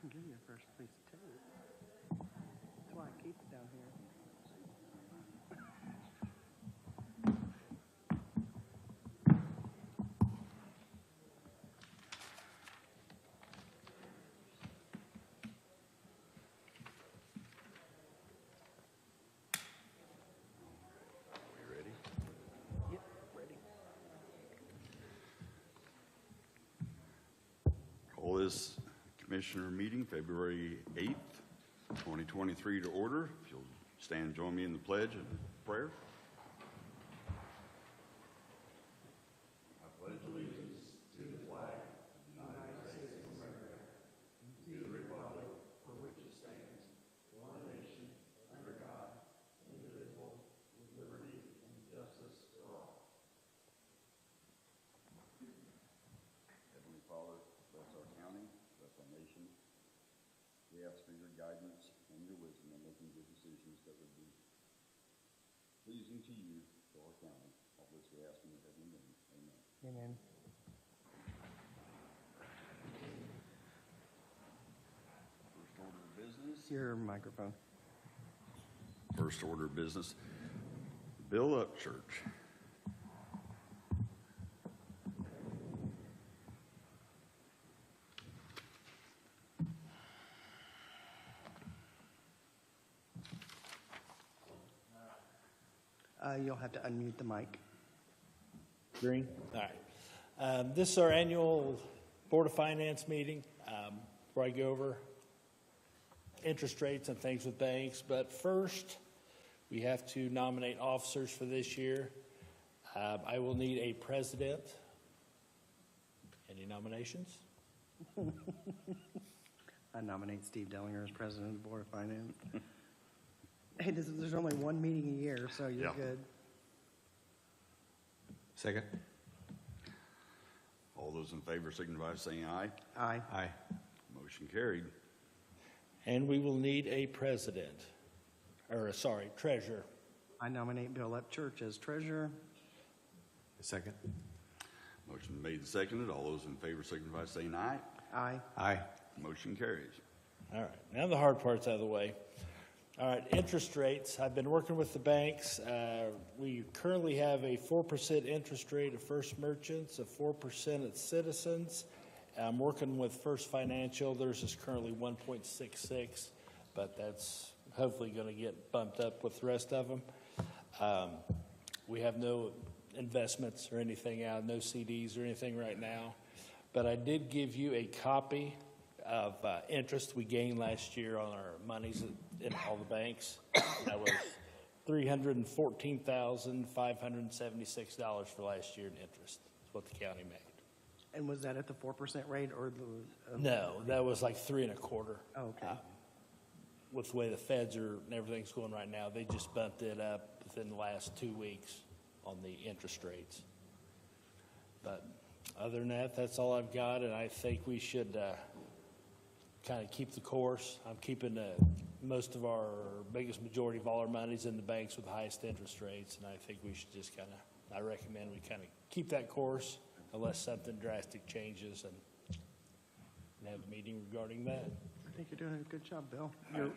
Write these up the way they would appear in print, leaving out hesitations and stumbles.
can give you a first piece of tape. That's why I keep it down here. Call this Commissioner meeting, February 8th, 2023 to order. If you'll stand and join me in the pledge and prayer. I pledge allegiance to the flag of the United States of America, to the republic for which it stands, one nation, under God, indivisible, with liberty and justice for all. Heavenly Father, bless our county, bless our nation. We ask for your guidance and your wisdom in making good decisions that would be pleasing to you for our county. All this we ask in your heavenly name. Amen. Amen. First order of business. Your microphone. First order of business. Bill Upchurch. You'll have to unmute the mic. Green? All right. This is our annual Board of Finance meeting where I go over interest rates and things with banks. But first, we have to nominate officers for this year. I will need a president. Any nominations? I nominate Steve Dellinger as president of the Board of Finance. Hey, there's only one meeting a year, so you're good. Second. All those in favor signify by saying aye. Aye. Aye. Motion carried. And we will need a president, treasurer. I nominate Bill Upchurch as treasurer. Second. Motion made and seconded. All those in favor signify by saying aye. Aye. Aye. Motion carries. All right, now the hard part's out of the way. All right, interest rates. I've been working with the banks. We currently have a 4% interest rate at First Merchants, a 4% at Citizens. I'm working with First Financial. Theirs is currently 1.66, but that's hopefully going to get bumped up with the rest of them. We have no investments or anything out, no CDs or anything right now. But I did give you a copy of interest we gained last year on our monies in all the banks. That was $314,576 for last year in interest. That's what the county made. And was that at the 4% rate or the? No, that was like 3.25. Oh, okay. With the way the feds are and everything's going right now, they just bumped it up within the last 2 weeks on the interest rates. But other than that, that's all I've got, and I think we should kind of keep the course. I'm keeping most of our biggest majority of all our monies in the banks with the highest interest rates, and I think we should just I recommend we kind of keep that course unless something drastic changes and have a meeting regarding that. I think you're doing a good job, Bill.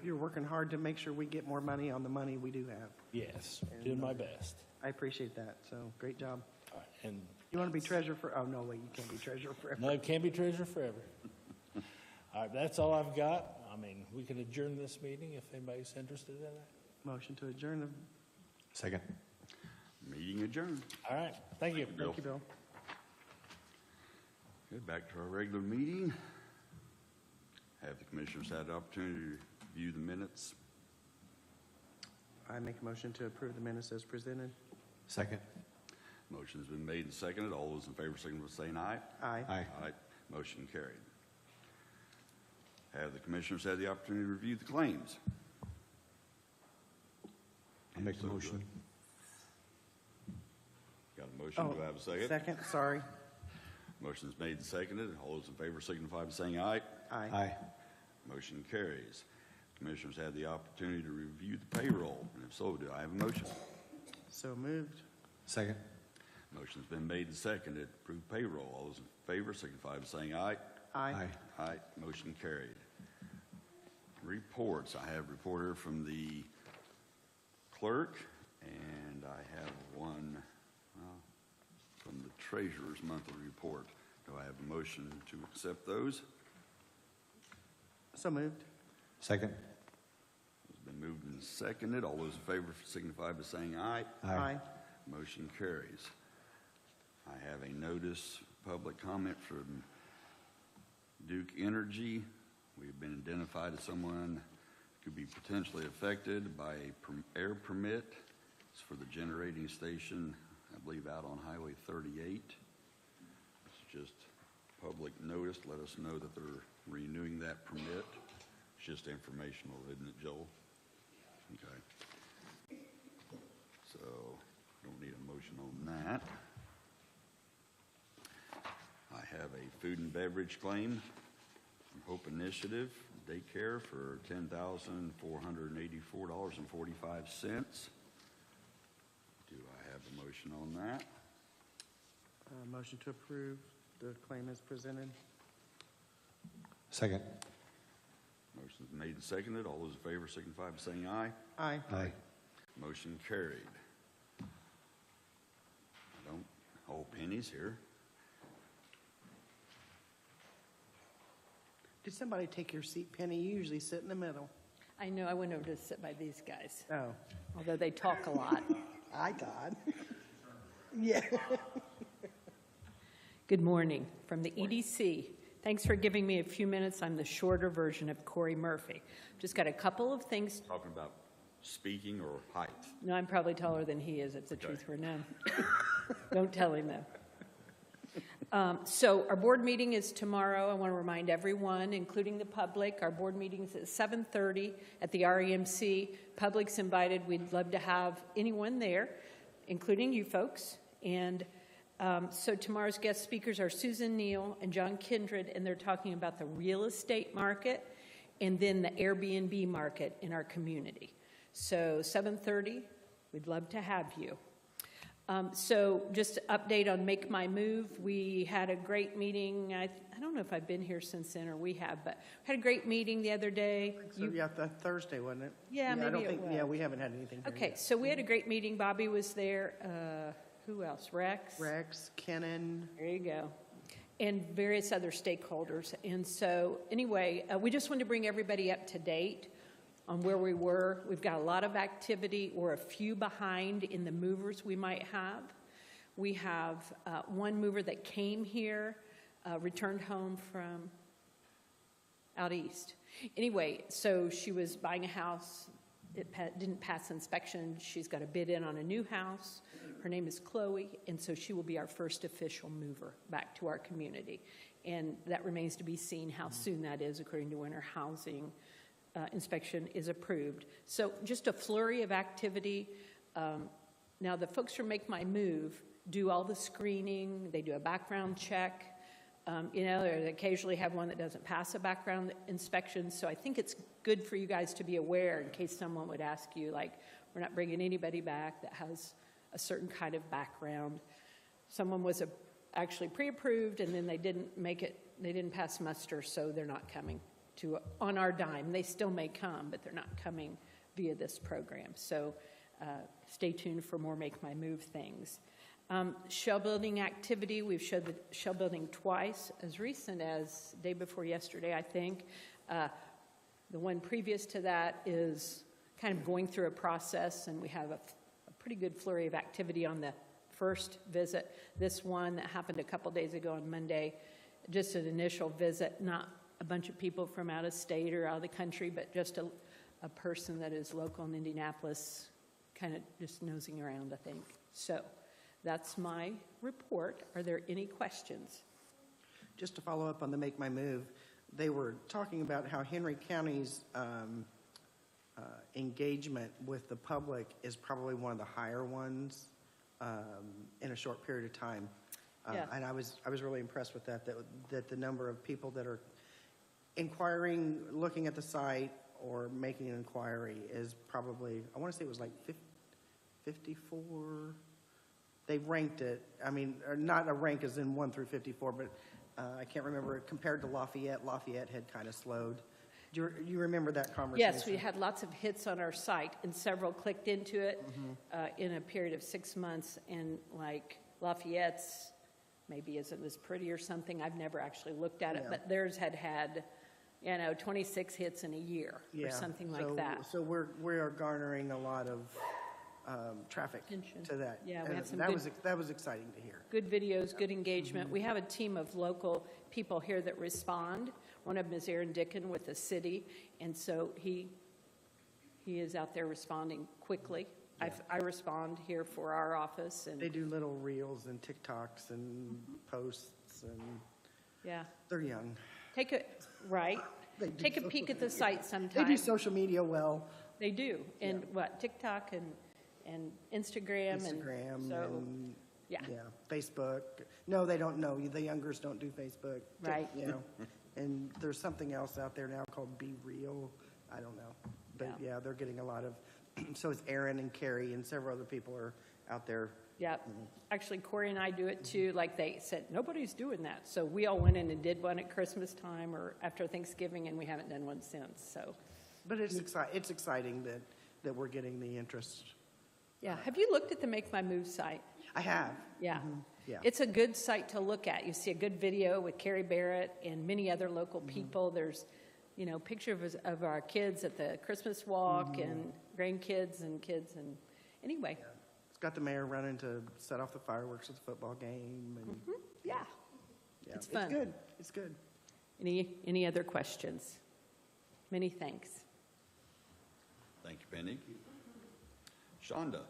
You're working hard to make sure we get more money on the money we do have. Yes, doing my best. I appreciate that, so great job. All right, and You want to be treasurer for, oh, no, wait, you can't be treasurer forever. no, it can't be treasurer forever. All right, that's all I've got. I mean, we can adjourn this meeting if anybody's interested in that. Motion to adjourn. Second. Meeting adjourned. All right, thank you. Thank you, Bill. Okay, back to our regular meeting. Have the commissioners had the opportunity to view the minutes? I make a motion to approve the minutes as presented. Second. Motion's been made and seconded. All those in favor signify by saying aye. Aye. Aye. Aye. Motion carried. Have the commissioners had the opportunity to review the claims? I'll make the motion. Got a motion, do I have a second? Second, sorry. Motion's made and seconded. All those in favor signify by saying aye. Aye. Aye. Motion carries. Commissioners had the opportunity to review the payroll, and if so, do I have a motion? So moved. Second. Motion's been made and seconded. Approve payroll. All those in favor signify by saying aye. Aye. Aye. Aye. Motion carried. reports. I have a reporter from the clerk, and I have one from the treasurer's monthly report. Do I have a motion to accept those? So moved. Second. It's been moved and seconded. All those in favor signify by saying aye. Aye. Motion carries. I have a notice, public comment from Duke Energy. We've been identified as someone who could be potentially affected by a air permit. It's for the generating station, I believe, out on Highway 38. It's just public notice. Let us know that they're renewing that permit. It's just informational, isn't it, Joel? Okay. So, don't need a motion on that. I have a food and beverage claim from Hope Initiative Daycare for $10,484.45. Do I have a motion on that? Motion to approve the claim as presented. Second. Motion's made and seconded. All those in favor signify by saying aye. Aye. Aye. Motion carried. Penny's here. Did somebody take your seat, Penny? You usually sit in the middle. I know, I went over to sit by these guys, Oh, although they talk a lot. I got. Yeah. Good morning from the EDC. Thanks for giving me a few minutes. I'm the shorter version of Corey Murphy. Just got a couple of things. Talking about speaking or height? No, I'm probably taller than he is, if the truth were known. Don't tell him that. So our board meeting is tomorrow. I want to remind everyone, including the public, our board meeting is at 7:30 at the REMC. Public's invited. We'd love to have anyone there, including you folks. And so tomorrow's guest speakers are Susan Neal and John Kindred, and they're talking about the real estate market and then the Airbnb market in our community. So 7:30, we'd love to have you. So just an update on Make My Move. We had a great meeting. I don't know if I've been here since then or we have, but we had a great meeting the other day. So, yeah, Thursday, wasn't it? Yeah, I maybe don't it think, was. Yeah, we haven't had anything here Okay, yet. so we had a great meeting. Bobby was there. Who else? Rex? Rex, Kennan. There you go. And various other stakeholders. And so anyway, we just wanted to bring everybody up to date on where we were. We've got a lot of activity. We're a few behind in the movers we might have. We have one mover that came here, returned home from out east. Anyway, so she was buying a house. It didn't pass inspection. She's got a bid in on a new house. Her name is Chloe, and so she will be our first official mover back to our community. And that remains to be seen how soon that is, according to when her housing inspection is approved. So just a flurry of activity. Now, the folks from Make My Move do all the screening. They do a background check. They occasionally have one that doesn't pass a background inspection. So I think it's good for you guys to be aware in case someone would ask you, like, we're not bringing anybody back that has a certain kind of background. Someone was actually pre-approved and then they didn't make it, they didn't pass muster, so they're not coming on our dime. They still may come, but they're not coming via this program. So stay tuned for more Make My Move things. Shell building activity, we've showed the shell building twice, as recent as day before yesterday, I think. The one previous to that is kind of going through a process, and we have a pretty good flurry of activity on the first visit. This one that happened a couple days ago on Monday, just an initial visit, not a bunch of people from out of state or out of the country, but just a person that is local in Indianapolis, kind of just nosing around, I think. So that's my report. Are there any questions? Just to follow up on the Make My Move, they were talking about how Henry County's engagement with the public is probably one of the higher ones in a short period of time. Yeah. And I was really impressed with that the number of people that are inquiring, looking at the site, or making an inquiry is probably, I want to say it was like 54. They ranked it, I mean, or not a rank as in 1 through 54, but I can't remember, compared to Lafayette. Lafayette had kind of slowed. Do you remember that conversation? Yes, we had lots of hits on our site, and several clicked into it in a period of 6 months, and like Lafayette's maybe isn't as pretty or something. I've never actually looked at it, Yeah. but theirs had, 26 hits in a year or something like that. So we are garnering a lot of traffic Attention. to that. Yeah, we And have some that good- that was exciting to hear. Good videos, good engagement. We have a team of local people here that respond. One of them is Aaron Dickin with the city, and so he is out there responding quickly. I respond here for our office, They and, do little reels and TikToks and posts, and yeah. they're young. Take a, right, They do take a social peek at the media. site They do sometime. social media well. They do, and what, TikTok and Instagram, and Instagram so, and, yeah. Facebook. No, they don't know. The youngers don't do Facebook. Right. You know, and there's something else out there now called Be Real. I don't know. But Yeah. yeah, they're getting a lot of, so is Aaron and Carrie and several other people are out there. Yeah, actually Corey and I do it too, like they said, nobody's doing that. So we all went in and did one at Christmas time or after Thanksgiving, and we haven't done one since, so. But it's exciting that we're getting the interest. Yeah, have you looked at the Make My Move site? I have. Yeah. Yeah. It's a good site to look at. You see a good video with Carrie Barrett and many other local people. There's, pictures of our kids at the Christmas walk and grandkids and kids, and anyway, It's got the mayor running to set off the fireworks at the football game. And yeah. yeah, It's fun. It's good. It's good. Any other questions? Many thanks. Thank you, Penny. Shonda?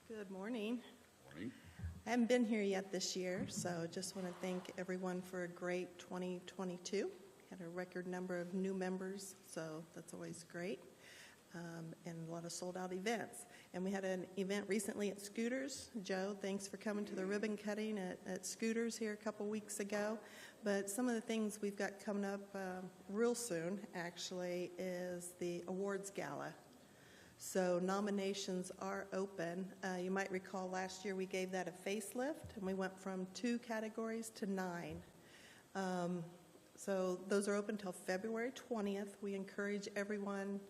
Good morning. Morning. I haven't been here yet this year, so just want to thank everyone for a great 2022. Had a record number of new members, so that's always great, and a lot of sold-out events. And we had an event recently at Scooters. Joe, thanks for coming to the ribbon cutting at Scooters here a couple weeks ago. But some of the things we've got coming up real soon, actually, is the awards gala. So nominations are open. You might recall last year we gave that a facelift, and we went from 2 categories to 9. So those are open until February 20th. We encourage everyone,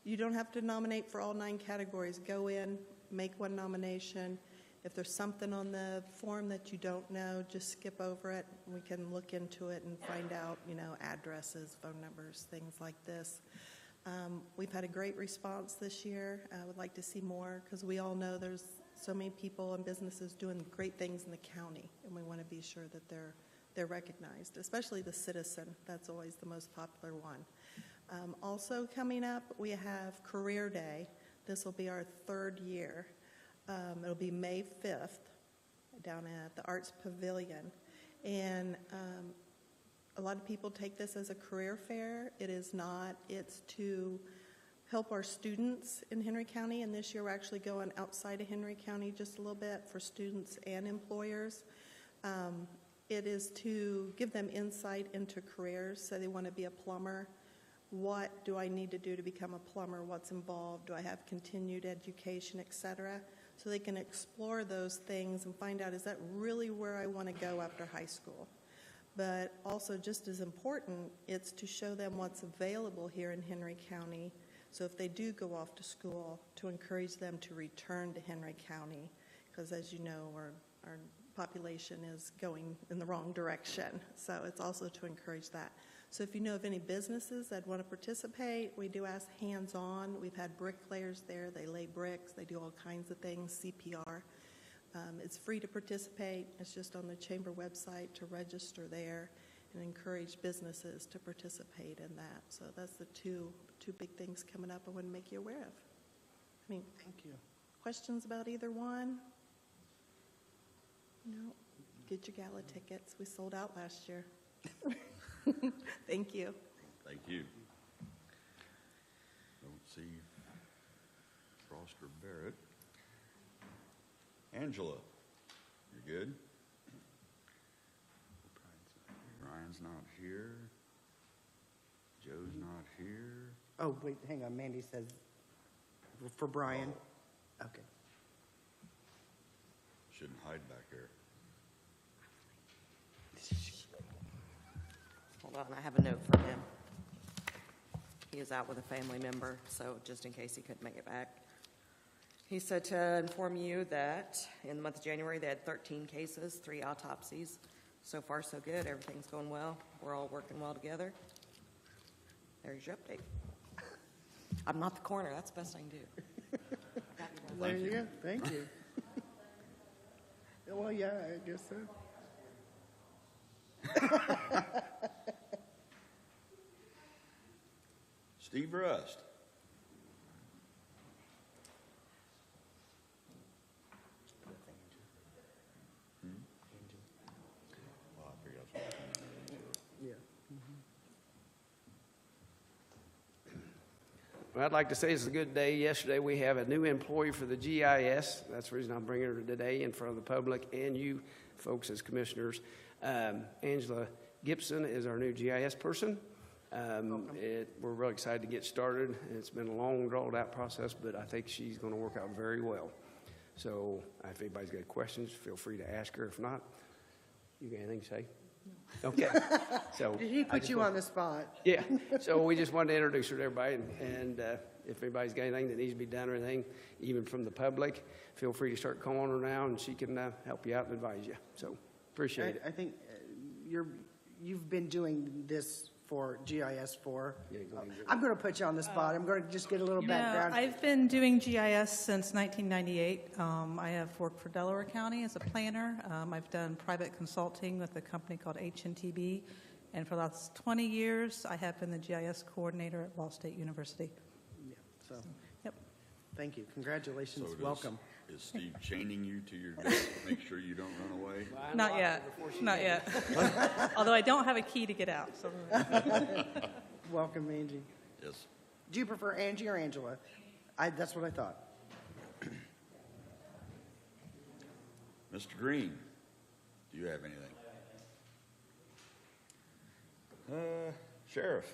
you don't have to nominate for all 9 categories. Go in, make one nomination. If there's something on the form that you don't know, just skip over it. We can look into it and find out, addresses, phone numbers, things like this. We've had a great response this year. I would like to see more because we all know there's so many people and businesses doing great things in the county, and we want to be sure that they're recognized, especially the citizen. That's always the most popular one. Also coming up, we have Career Day. This will be our 3rd year. It'll be May 5th down at the Arts Pavilion, and a lot of people take this as a career fair. It is not. It's to help our students in Henry County, and this year we're actually going outside of Henry County just a little bit for students and employers. It is to give them insight into careers. So they want to be a plumber. What do I need to do to become a plumber? What's involved? Do I have continued education, et cetera? So they can explore those things and find out, is that really where I want to go after high school? But also just as important, it's to show them what's available here in Henry County. So if they do go off to school, to encourage them to return to Henry County, because as you know, our population is going in the wrong direction. So it's also to encourage that. So if you know of any businesses that want to participate, we do ask hands-on. We've had bricklayers there. They lay bricks. They do all kinds of things, CPR. It's free to participate. It's just on the chamber website to register there and encourage businesses to participate in that. So that's the two big things coming up I want to make you aware of. Thank you. Questions about either one? No. Get your gala tickets. We sold out last year. Thank you. Thank you. Don't see Frost or Barrett. Angela, you good? Brian's not here. Joe's not here. Oh, wait, hang on. Mandy says for Brian. Okay. Shouldn't hide back here. Hold on, I have a note from him. He is out with a family member, so just in case he couldn't make it back. He said to inform you that in the month of January, they had 13 cases, 3 autopsies. So far, so good. Everything's going well. We're all working well together. There's your update. I'm not the coroner. That's the best I can do. There you go. Thank you. Well, yeah, I guess so. Steve Rust. Yeah. Well, I'd like to say it's a good day. Yesterday, we have a new employee for the GIS. That's the reason I'm bringing her today in front of the public and you folks as commissioners. Angela Gibson is our new GIS person. We're really excited to get started. It's been a long, drawn-out process, but I think she's going to work out very well. So if anybody's got questions, feel free to ask her. If not, you got anything to say? Okay. So Did he put you on the spot? yeah. So we just wanted to introduce her to everybody, and if anybody's got anything that needs to be done or anything, even from the public, feel free to start calling her now, and she can help you out and advise you. So appreciate it. I think you've been doing this for GIS for. Yeah, go ahead. I'm going to put you on the spot. I'm going to just get a little Yeah, background. I've been doing GIS since 1998. I have worked for Delaware County as a planner. I've done private consulting with a company called HNTB. And for the last 20 years, I have been the GIS coordinator at Ball State University. Yeah, so Yep. thank you. Congratulations. Welcome. Is Steve chaining you to your desk to make sure you don't run away? Not yet. Not yet. Although I don't have a key to get out. So. Welcome, Angie. Yes. Do you prefer Angie or Angela? That's what I thought. Mr. Green, do you have anything? Sheriff.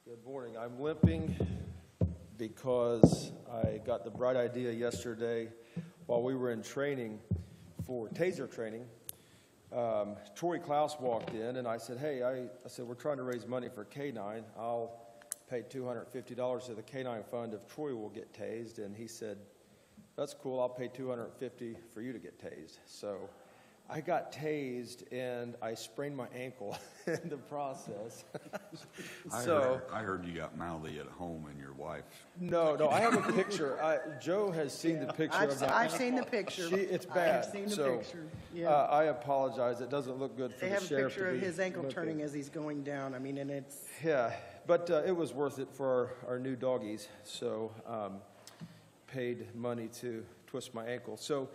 Good morning. I'm limping because I got the bright idea yesterday while we were in training for taser training. Troy Klaus walked in and I said, hey, I said, we're trying to raise money for K-9. I'll pay $250 to the K-9 fund if Troy will get tased. And he said, that's cool. I'll pay $250 for you to get tased. So I got tased and I sprained my ankle in the process. I heard you got mouthy at home and your wife. No, I have a picture. Joe has seen the picture of that. I've seen the picture. It's bad. I've seen the So, picture. Yeah. I apologize. It doesn't look good for They the have a sheriff picture to of be his ankle limping. turning as he's going down. I mean, and it's. Yeah, but it was worth it for our new doggies. So paid money to twist my ankle. So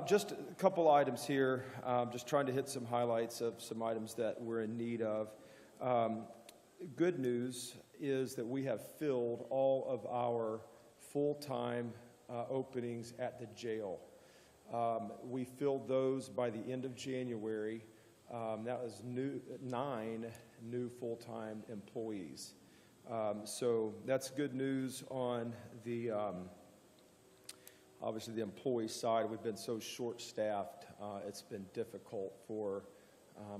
just a couple items here, just trying to hit some highlights of some items that we're in need of. Good news is that we have filled all of our full-time openings at the jail. We filled those by the end of January. That was 9 new full-time employees. So that's good news on the obviously the employee side. We've been so short-staffed, it's been difficult for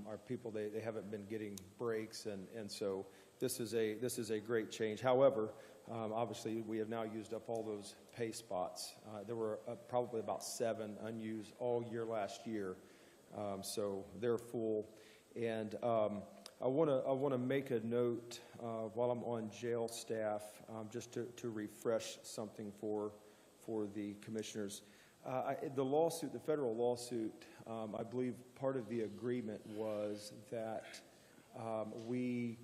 our people. They haven't been getting breaks, and so this is a great change. However, obviously we have now used up all those pay spots. There were probably about 7 unused all year last year, so they're full. And I want to make a note while I'm on jail staff, just to refresh something for the commissioners. The federal lawsuit, I believe part of the agreement was that we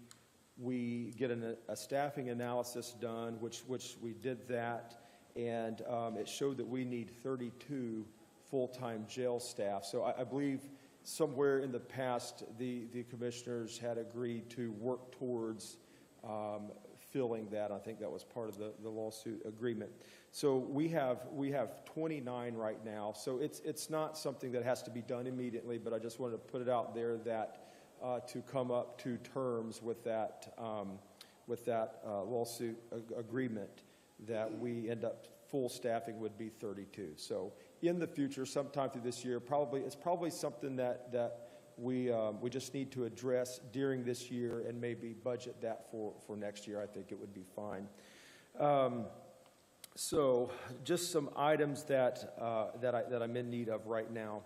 get a staffing analysis done, which we did that, and it showed that we need 32 full-time jail staff. So I believe somewhere in the past, the commissioners had agreed to work towards filling that. I think that was part of the lawsuit agreement. So we have 29 right now. So it's not something that has to be done immediately, but I just wanted to put it out there that to come up to terms with that lawsuit agreement, that we end up full staffing would be 32. So in the future, sometime through this year, it's probably something that we just need to address during this year and maybe budget that for next year. I think it would be fine. So just some items that I'm in need of right now.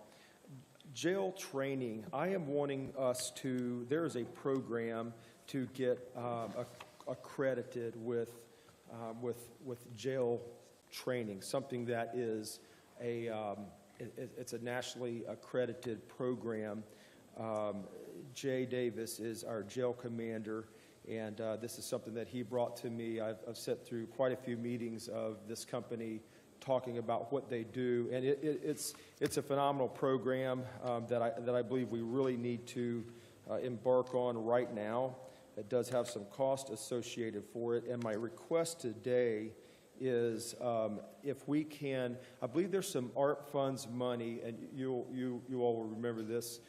Jail training. I am wanting us to, there is a program to get accredited with jail training, something that is it's a nationally accredited program. Jay Davis is our jail commander, and this is something that he brought to me. I've sat through quite a few meetings of this company talking about what they do, and it's a phenomenal program that I believe we really need to embark on right now. It does have some cost associated for it, and my request today is if we can, I believe there's some ARP funds money, and you all will remember this.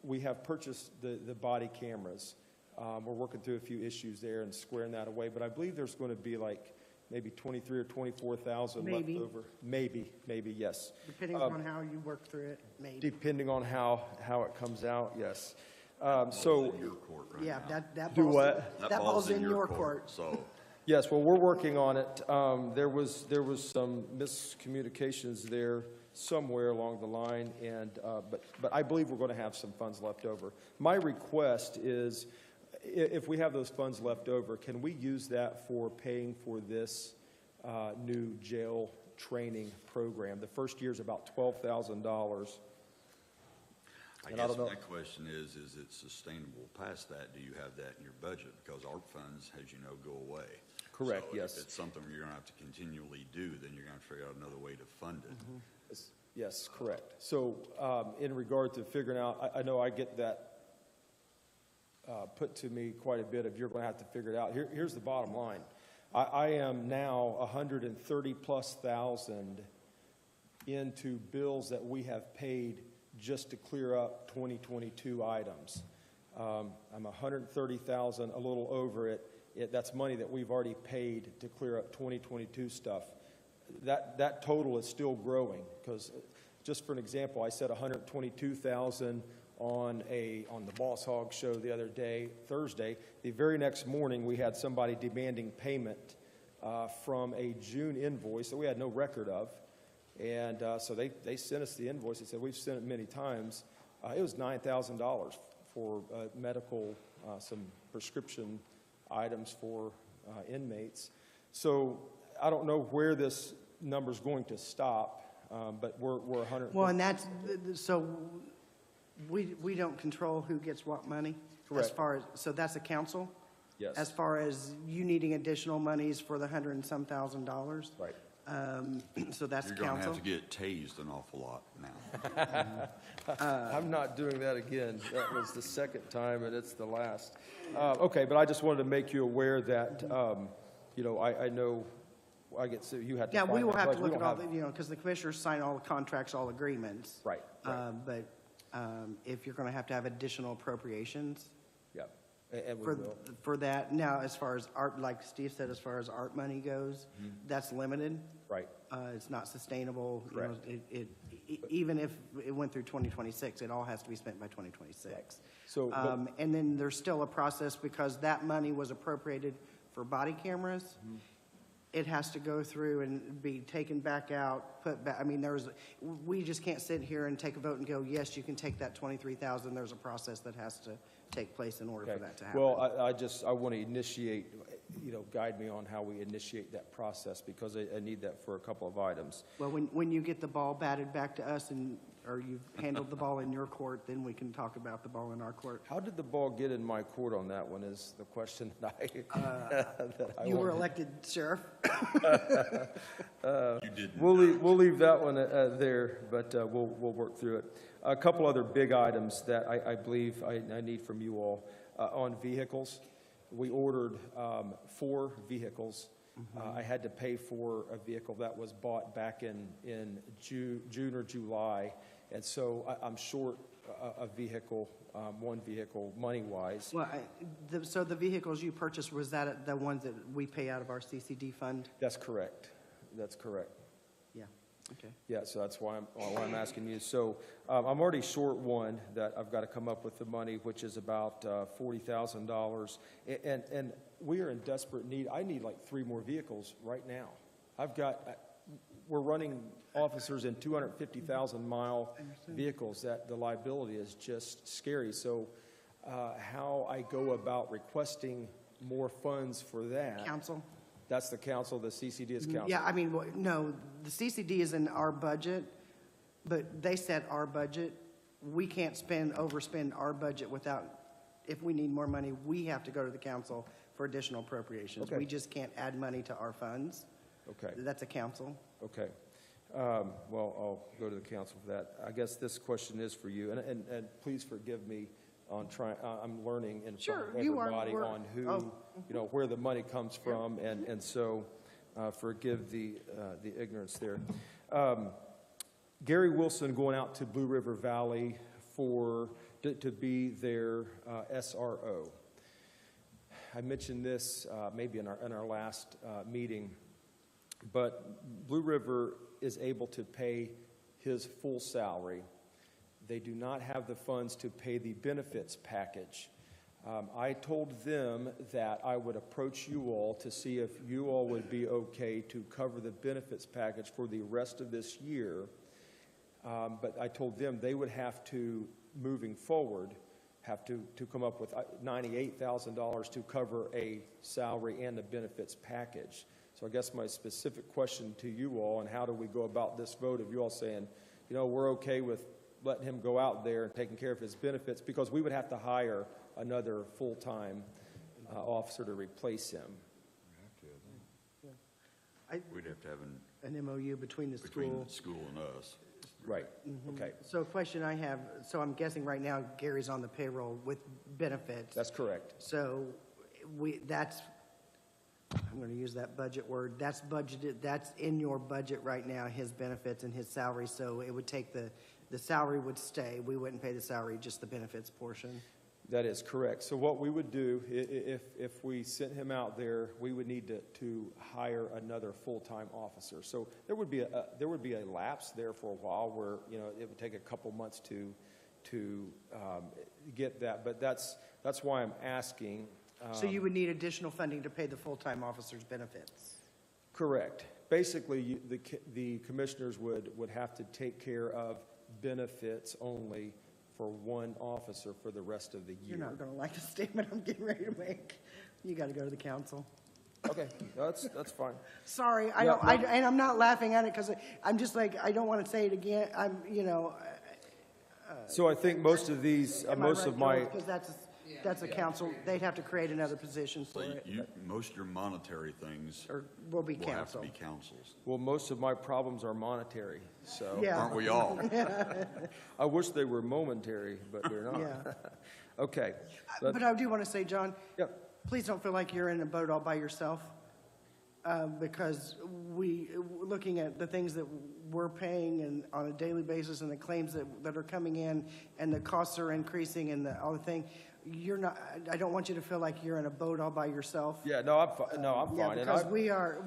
We have purchased the body cameras. We're working through a few issues there and squaring that away, but I believe there's going to be like maybe 23 or 24,000 left over. Maybe, yes. Depending on how you work through it, maybe. Depending on how it comes out, yes. So in your court right Yeah, now. that Do ball's, what? that ball's in your court. So Yes, well, we're working on it. There was some miscommunications there somewhere along the line, and but I believe we're going to have some funds left over. My request is, if we have those funds left over, can we use that for paying for this new jail training program? The first year is about $12,000. I And I guess don't know- my question is it sustainable past that? Do you have that in your budget? Because ARP funds, as you know, go away. Correct, So yes. if it's something you're going to have to continually do, then you're going to figure out another way to fund it. Yes, correct. So in regard to figuring out, I know I get that put to me quite a bit of you're going to have to figure it out. Here's the bottom line. I am now 130,000+ into bills that we have paid just to clear up 2022 items. I'm 130,000, a little over it. That's money that we've already paid to clear up 2022 stuff. That total is still growing, because just for an example, I said 122,000 on the Boss Hog show the other day, Thursday. The very next morning, we had somebody demanding payment from a June invoice that we had no record of. And so they sent us the invoice. They said, we've sent it many times. It was $9,000 for medical, some prescription items for inmates. So I don't know where this number's going to stop, but we're 100. Well, and that's, so we don't control who gets what money? Correct. As far as, so that's a council? Yes. As far as you needing additional monies for the $100 and some thousand? Right. So that's You're going to council? have to get tased an awful lot now. I'm not doing that again. That was the second time, and it's the last. Okay, but I just wanted to make you aware that, I know, I get, so you had to Yeah, find we will that have to budget. look We at all, don't the because the commissioners sign all the contracts, all agreements. Right, right. But if you're going to have additional appropriations Yeah, and we for, will. for that, now, as far as art, like Steve said, as far as art money goes, that's limited. Right, It's not sustainable. You know, Correct. even if it went through 2026, it all has to be spent by 2026. So, but- And then there's still a process, because that money was appropriated for body cameras. It has to go through and be taken back out, put back. I mean, we just can't sit here and take a vote and go, yes, you can take that 23,000. There's a process that has to take place in order for okay. that to happen. Well, I want to initiate, guide me on how we initiate that process, because I need that for a couple of items. Well, when you get the ball batted back to us, or you've handled the ball in your court, then we can talk about the ball in our court. How did the ball get in my court on that one is the question that I You were want. elected sheriff. You did. We'll leave that one there, but we'll work through it. A couple other big items that I believe I need from you all. On vehicles, we ordered 4 vehicles. I had to pay for a vehicle that was bought back in June or July, and so I'm short a vehicle, one vehicle, money-wise. Well, so the vehicles you purchased, was that the ones that we pay out of our CCD fund? That's correct. That's correct. Okay. Yeah, so that's why I'm asking you. So I'm already short one that I've got to come up with the money, which is about $40,000. And we are in desperate need. I need like 3 more vehicles right now. We're running officers in 250,000-mile vehicles that the liability is just scary. So how I go about requesting more funds for that? Council? That's the council, the CCD is council. Yeah, I mean, no, the CCD is in our budget, but they set our budget. We can't overspend our budget if we need more money, we have to go to the council for additional appropriations. Okay. We just can't add money to our funds. Okay. That's a council. Okay. Well, I'll go to the council for that. I guess this question is for you, and please forgive me on trying, I'm learning in front of everybody on who, where the money comes from, and so forgive the ignorance there. Gary Wilson going out to Blue River Valley to be their SRO. I mentioned this maybe in our last meeting, but Blue River is able to pay his full salary. They do not have the funds to pay the benefits package. I told them that I would approach you all to see if you all would be okay to cover the benefits package for the rest of this year. But I told them they would have to, moving forward, have to come up with $98,000 to cover a salary and a benefits package. So I guess my specific question to you all, and how do we go about this vote of you all saying, we're okay with letting him go out there and taking care of his benefits, because we would have to hire another full-time officer to replace him. We'd have to have An MOU between the school. and us. Right, okay. So a question I have, so I'm guessing right now Gary's on the payroll with benefits. That's correct. So I'm going to use that budget word, that's budgeted, that's in your budget right now, his benefits and his salary. So it would take the salary would stay. We wouldn't pay the salary, just the benefits portion. That is correct. So what we would do, if we sent him out there, we would need to hire another full-time officer. So there would be a lapse there for a while where it would take a couple months to get that. But that's why I'm asking. So you would need additional funding to pay the full-time officer's benefits. Correct. Basically, the commissioners would have to take care of benefits only for one officer for the rest of the year. You're not going to like the statement I'm getting ready to make. You got to go to the council. Okay, that's fine. Sorry, and I'm not laughing at it because I'm just like, I don't want to say it again. So I think most of these, Because that's a council, they'd have to create another position for So it. most of your monetary things Or will be will have to council. be councils. well, most of my problems are monetary, so. Yeah. Aren't we all? I wish they were momentary, but they're not. Yeah. Okay. But I do want to say, John, Yep. please don't feel like you're in a boat all by yourself. Because looking at the things that we're paying and on a daily basis and the claims that are coming in and the costs are increasing and all the thing, I don't want you to feel like you're in a boat all by yourself. Yeah, no, I'm fine. Yeah, And because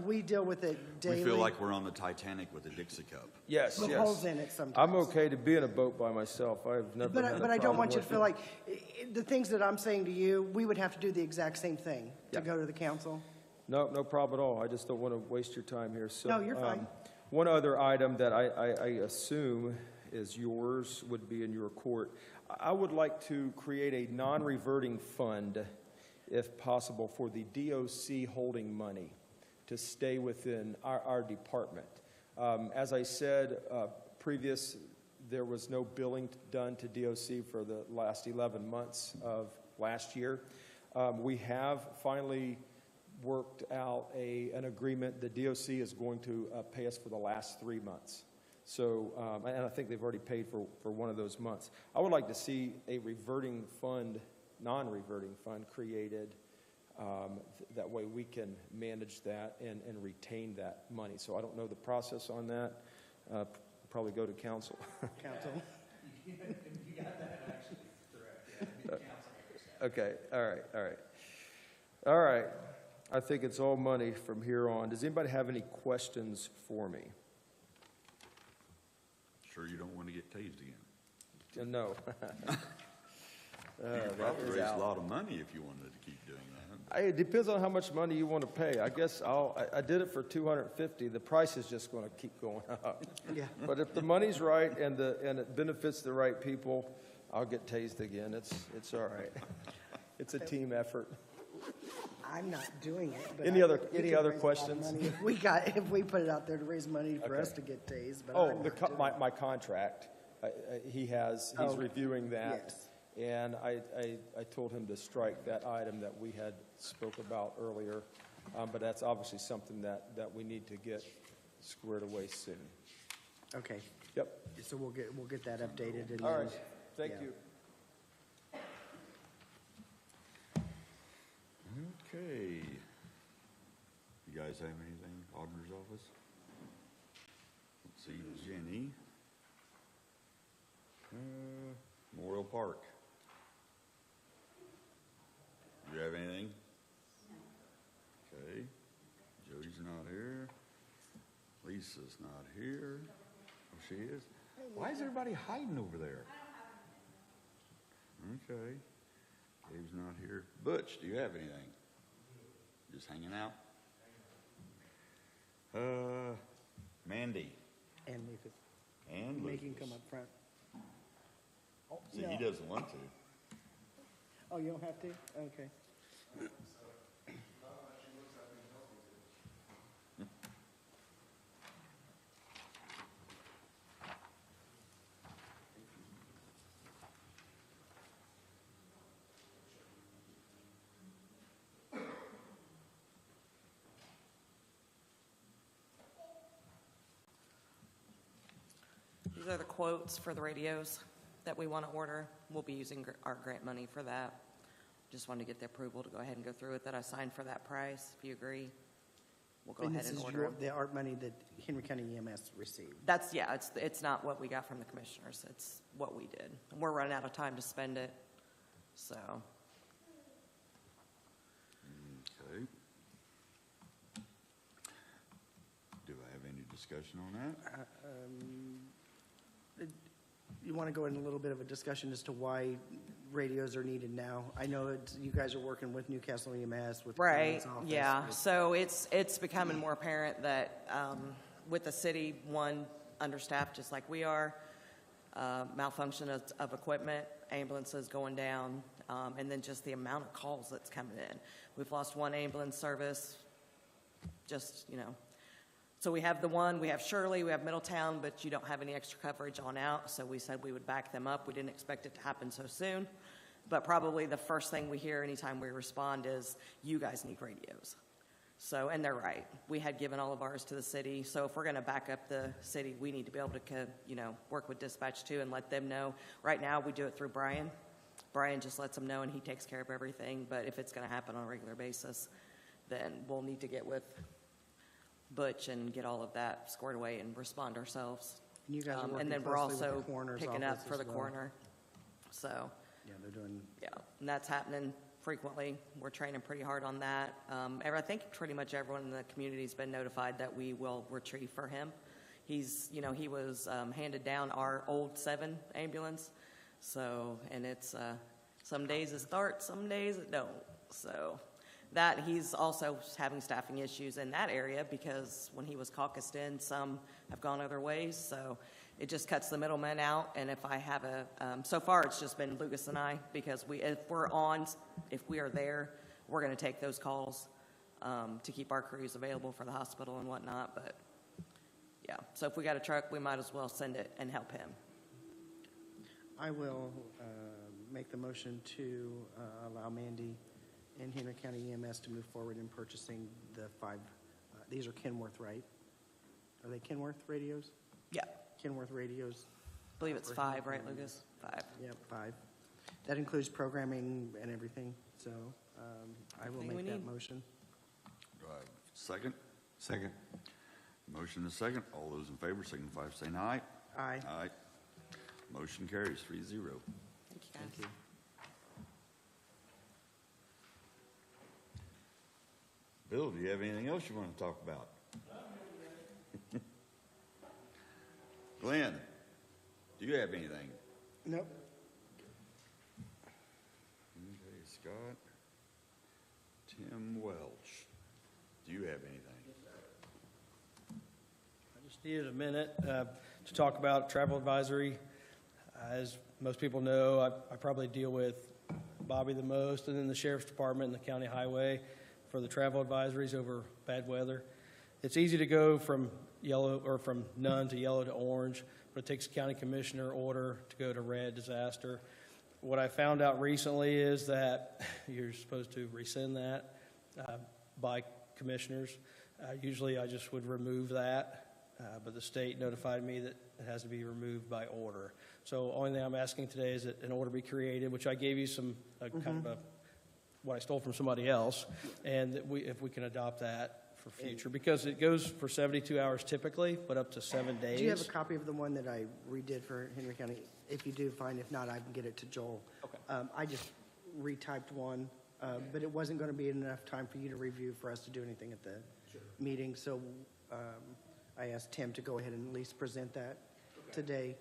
we deal with it daily. We feel like we're on the Titanic with a Dixie cup. Yes, With yes. holes in it sometimes. I'm okay to be in a boat by myself. I've never had a But I don't problem want you to with feel it. like, the things that I'm saying to you, we would have to do the exact same thing to Yeah. go to the council. No problem at all. I just don't want to waste your time here. So, No, you're fine. One other item that I assume is yours, would be in your court. I would like to create a non-reverting fund, if possible, for the DOC holding money to stay within our department. As I said there was no billing done to DOC for the last 11 months of last year. We have finally worked out an agreement. The DOC is going to pay us for the last 3 months. So, and I think they've already paid for one of those months. I would like to see a reverting fund, non-reverting fund created. That way we can manage that and retain that money. So I don't know the process on that. Probably go to council. Council. You got that actually correct. Yeah, Okay, all right. I think it's all money from here on. Does anybody have any questions for me? sure you don't want to get tased again. No. That Probably is raise a out. lot of money if you wanted to keep doing that. It depends on how much money you want to pay. I guess I did it for $250. The price is just going to keep going up. Yeah. But if the money's right and it benefits the right people, I'll get tased again. It's all right. It's a team effort. I'm not doing it, but. Any I other- think we any could other raise a lot of questions? money If we put it out there to raise money for us to get tased, but Oh, I'm not doing it. my contract, he's Oh, reviewing that. yes. And I told him to strike that item that we had spoke about earlier. But that's obviously something that we need to get squared away soon. Okay, Yep. so we'll get that updated and All then. right. Thank yeah. you. Okay. You guys have anything, auditor's office? Let's see, Jenny. Memorial Park. Do you have anything? Okay. Jody's not here. Lisa's not here. Oh, she is? Why is everybody hiding over there? Okay. Dave's not here. Butch, do you have anything? Just hanging out? Mandy. And Lucas, And make him Lucas. come up front. See, he doesn't want to. Oh, you don't have to? Okay. These are the quotes for the radios that we want to order. We'll be using our grant money for that. Just wanted to get the approval to go ahead and go through with it. I signed for that price. If you agree, we'll go And ahead this and is order them. the art money that Henry County EMS received. That's, yeah, it's not what we got from the commissioners. It's what we did. We're running out of time to spend it, so. Okay. Do I have any discussion on that? You want to go in a little bit of a discussion as to why radios are needed now? I know you guys are working with Newcastle EMS, with the Right, President's office. yeah. with- So it's becoming more apparent that with the city, one, understaffed just like we are, malfunction of equipment, ambulances going down, and then just the amount of calls that's coming in. We've lost one ambulance service, just, So we have we have Shirley, we have Middletown, but you don't have any extra coverage on out, so we said we would back them up. We didn't expect it to happen so soon, but probably the first thing we hear anytime we respond is, you guys need radios. So, and they're right. We had given all of ours to the city, so if we're going to back up the city, we need to be able to, work with dispatch too and let them know. Right now, we do it through Brian. Brian just lets them know and he takes care of everything, but if it's going to happen on a regular basis, then we'll need to get with Butch and get all of that squared away and respond ourselves. And you guys are And working then we're closely with the also coroner's picking up office for as the well. coroner. So, Yeah, they're doing, yeah, and that's happening frequently. We're training pretty hard on that. I think pretty much everyone in the community's been notified that we will retrieve for him. He was handed down our old 7 ambulance. So, and it's, some days it starts, some days it don't. So that he's also having staffing issues in that area because when he was caucused in, some have gone other ways. So it just cuts the middleman out. And if I have so far it's just been Lucas and I, because if we are there, we're going to take those calls to keep our crews available for the hospital and whatnot. But yeah, so if we got a truck, we might as well send it and help him. I will make the motion to allow Mandy and Henry County EMS to move forward in purchasing the 5, these are Kenworth, right? Are they Kenworth radios? Yeah, Kenworth radios? I believe it's 5, right, Lucas? 5. Yep, 5. That includes programming and everything, so I will Everything we make that need. motion. Do I have a second? Second. Motion is second. All those in favor signify by saying aye. Aye. Aye. Motion carries 3-0. Thank you, guys. Thank you. Bill, do you have anything else you want to talk about? Glenn? Do you have anything? Nope. Okay, Scott. Tim Welch, do you have anything? I just needed a minute to talk about travel advisory. As most people know, I probably deal with Bobby the most, and then the sheriff's department and the county highway for the travel advisories over bad weather. It's easy to go from yellow or from none to yellow to orange, but it takes a county commissioner order to go to red, disaster. What I found out recently is that you're supposed to rescind that by commissioners. Usually I just would remove that, but the state notified me that it has to be removed by order. So only thing I'm asking today is that an order be created, which I gave you some kind of what I stole from somebody else, and that if we can adopt that for future, because it goes for 72 hours typically, but up to 7 days. Do you have a copy of the one that I redid for Henry County? If you do, fine. If not, I can get it to Joel. Okay. I just retyped one, but it wasn't going to be enough time for you to review for us to do anything at the meeting. So I asked Tim to go ahead and at least present that today.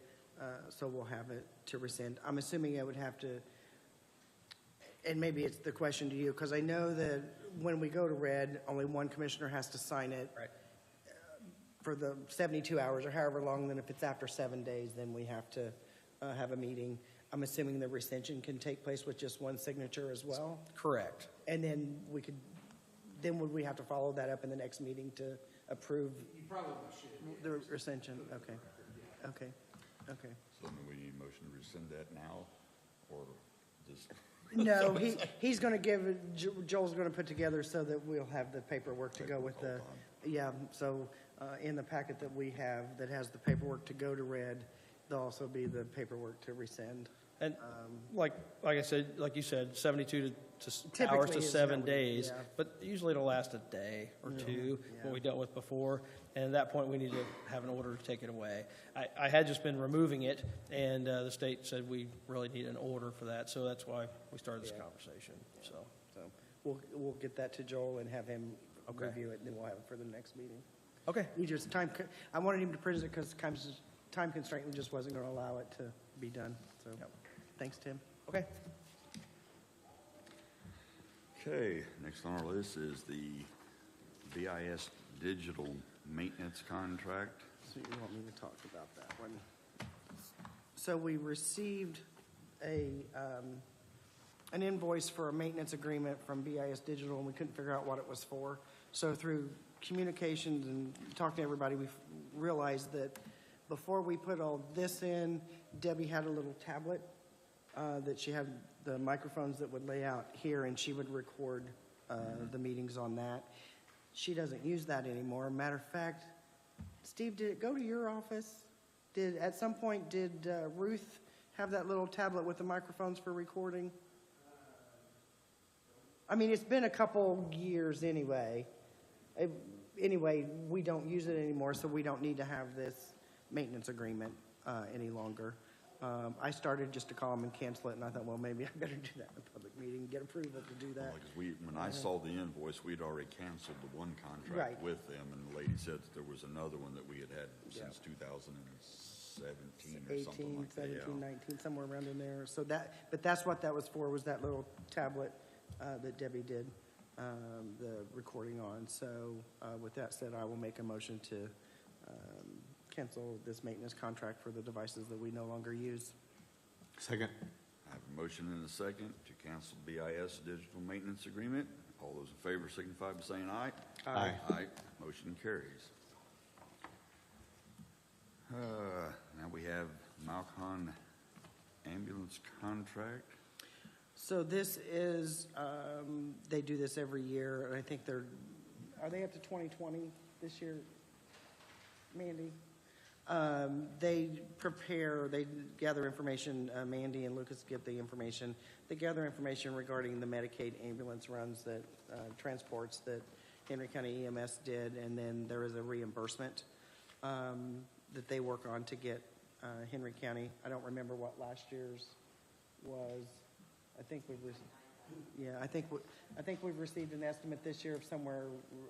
So we'll have it to rescind. I'm assuming I would have to, and maybe it's the question to you, because I know that when we go to red, only one commissioner has to sign it. Right. For the 72 hours or however long. Then if it's after 7 days, then we have to have a meeting. I'm assuming the rescission can take place with just one signature as well? Correct. And then would we have to follow that up in the next meeting to approve? You probably should. The rescission, okay. Okay, okay. So then we need a motion to rescind that now, or just? No, he's going to give, Joel's going to put together so that we'll have the paperwork to go with the, yeah, so in the packet that we have that has the paperwork to go to red, there'll also be the paperwork to rescind. And like I said, like you said, 72 Typically hours to is 7 that we- days, yeah. but usually it'll last a day or two, yeah. what we dealt with before. And at that point, we need to have an order to take it away. I had just been removing it, and the state said we really need an order for that, so that's why we started this conversation, so. So we'll get that to Joel and have him Okay. review it, and then we'll have it for the next meeting. Okay, We just, I wanted him to print it because time constraint, we just wasn't going to allow it to be done, so. Yep. Thanks, Tim. okay. Okay, next on our list is the BIS digital maintenance contract. So you want me to talk about that one? So we received an invoice for a maintenance agreement from BIS Digital, and we couldn't figure out what it was for. So through communications and talking to everybody, we realized that before we put all this in, Debbie had a little tablet that she had the microphones that would lay out here, and she would record the meetings on that. She doesn't use that anymore. Matter of fact, Steve, did it go to your office? At some point, did Ruth have that little tablet with the microphones for recording? I mean, it's been a couple years anyway. Anyway, we don't use it anymore, so we don't need to have this maintenance agreement any longer. I started just to call them and cancel it, and I thought, well, maybe I better do that in a public meeting, get approval to do that. Because when I saw the invoice, we'd already canceled the one contract Right. with them, and the lady said that there was another one that we had had since 2017 or something 18, like that. 17, 19, somewhere around in there. So but that's what that was for, was that little tablet that Debbie did the recording on. So with that said, I will make a motion to cancel this maintenance contract for the devices that we no longer use. Second. I have a motion and a second to cancel BIS digital maintenance agreement. All those in favor signify by saying aye. Aye. Aye. Motion carries. Now we have Malcon ambulance contract. So this is, they do this every year, and I think are they up to 2020 this year, Mandy? They gather information, Mandy and Lucas get the information. They gather information regarding the Medicaid ambulance runs that, transports that Henry County EMS did, and then there is a reimbursement that they work on to get Henry County. I don't remember what last year's was. I think we've received an estimate this year of somewhere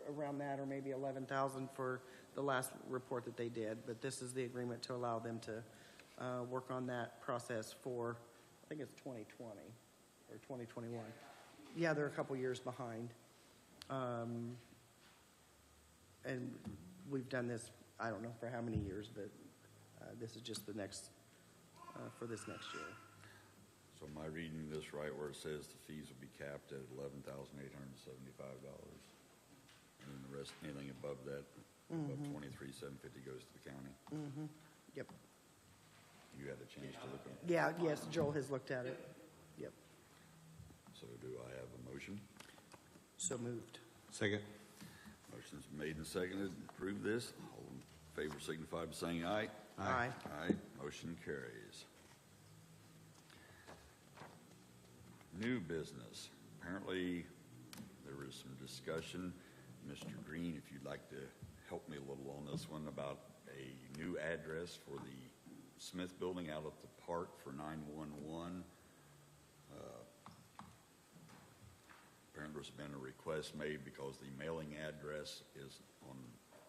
around that, or maybe 11,000 for the last report that they did. But this is the agreement to allow them to work on that process for, I think it's 2020 or 2021. Yeah, they're a couple years behind. And we've done this, I don't know for how many years, but this is just the next, for this next year. So am I reading this right where it says the fees will be capped at $11,875? And then the rest, anything above that, above $23,750 goes to the county? Yep. You had a chance to look at it? Yeah, yes, Joel has looked at it. Yep. So do I have a motion? So moved. Second. Motion's made and seconded, approve this. All in favor signify by saying aye. Aye. Aye, motion carries. New business. Apparently, there was some discussion. Mr. Green, if you'd like to help me a little on this one about a new address for the Smith Building out at the park for 911. Apparently, there's been a request made because the mailing address is on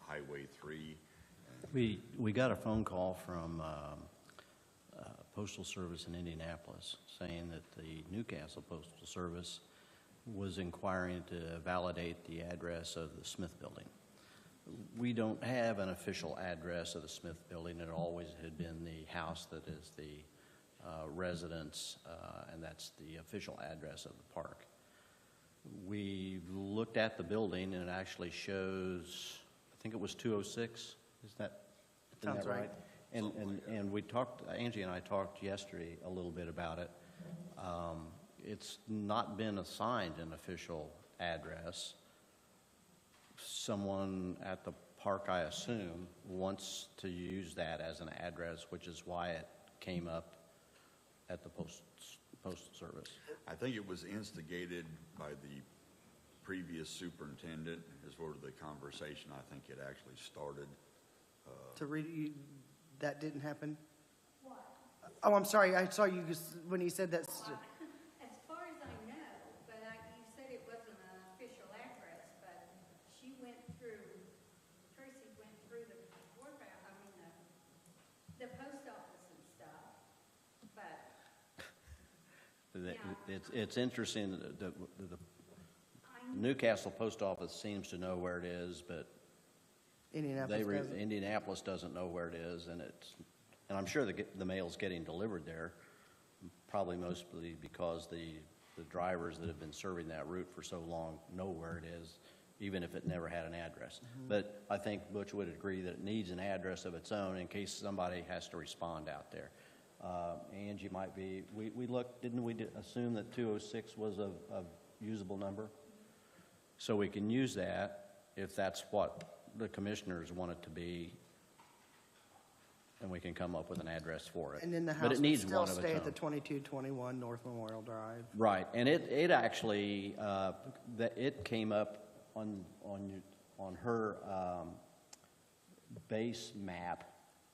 Highway 3. We got a phone call from Postal Service in Indianapolis saying that the Newcastle Postal Service was inquiring to validate the address of the Smith Building. We don't have an official address of the Smith Building. It always had been the house that is the residence, and that's the official address of the park. We looked at the building, and it actually shows, I think it was 206. Is that Sounds right. And we talked, Angie and I talked yesterday a little bit about it. It's not been assigned an official address. Someone at the park, I assume, wants to use that as an address, which is why it came up at the Postal Service. I think it was instigated by the previous superintendent is where the conversation, I think it actually started. To read, that didn't happen? What? Oh, I'm sorry, I saw you when you said that. As far as I know, but you said it wasn't an official address, but she went through, Tracy went through the post office and stuff, but. It's interesting that the Newcastle Post Office seems to know where it is, but Indianapolis doesn't know where it is, and I'm sure the mail's getting delivered there, probably mostly because the drivers that have been serving that route for so long know where it is, even if it never had an address. But I think Butch would agree that it needs an address of its own in case somebody has to respond out there. Angie might be, we looked, didn't we assume that 206 was a usable number? So we can use that if that's what the commissioners want it to be, and we can come up with an address for it. And then the But house it would needs still one of stay its at the own. 2221 North Memorial Drive. Right, and it actually, it came up on her base map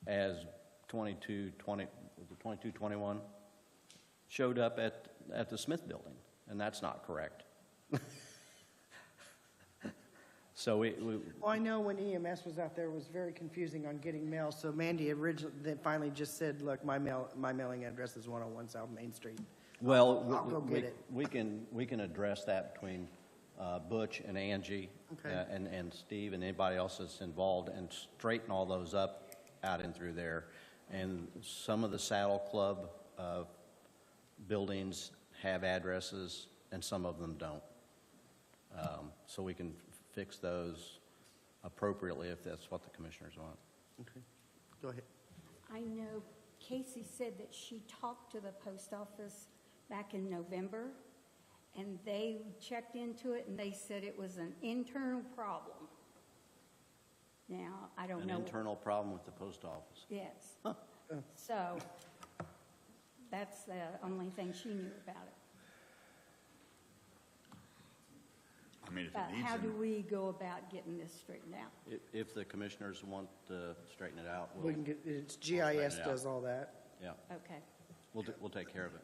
as 2221, showed up at the Smith Building, and that's not correct. So Well, I know when EMS was out there, it was very confusing on getting mail, so Mandy finally just said, look, my mailing address is 101 South Main Street. well, I'll go get it. we can address that between Butch and Angie, Okay. and Steve and anybody else that's involved, and straighten all those up out and through there. And some of the Saddle Club buildings have addresses, and some of them don't. So we can fix those appropriately if that's what the commissioners want. Okay, go ahead. I know Casey said that she talked to the post office back in November, and they checked into it, and they said it was an internal problem. Now, I don't know. An internal problem with the post office. Yes. So that's the only thing she knew about it. I mean, if But it needs how do an, we go about getting this straightened out? If the commissioners want to straighten it out, We can get, it's straighten GIS it does out. all that. Yeah, Okay. we'll take care of it.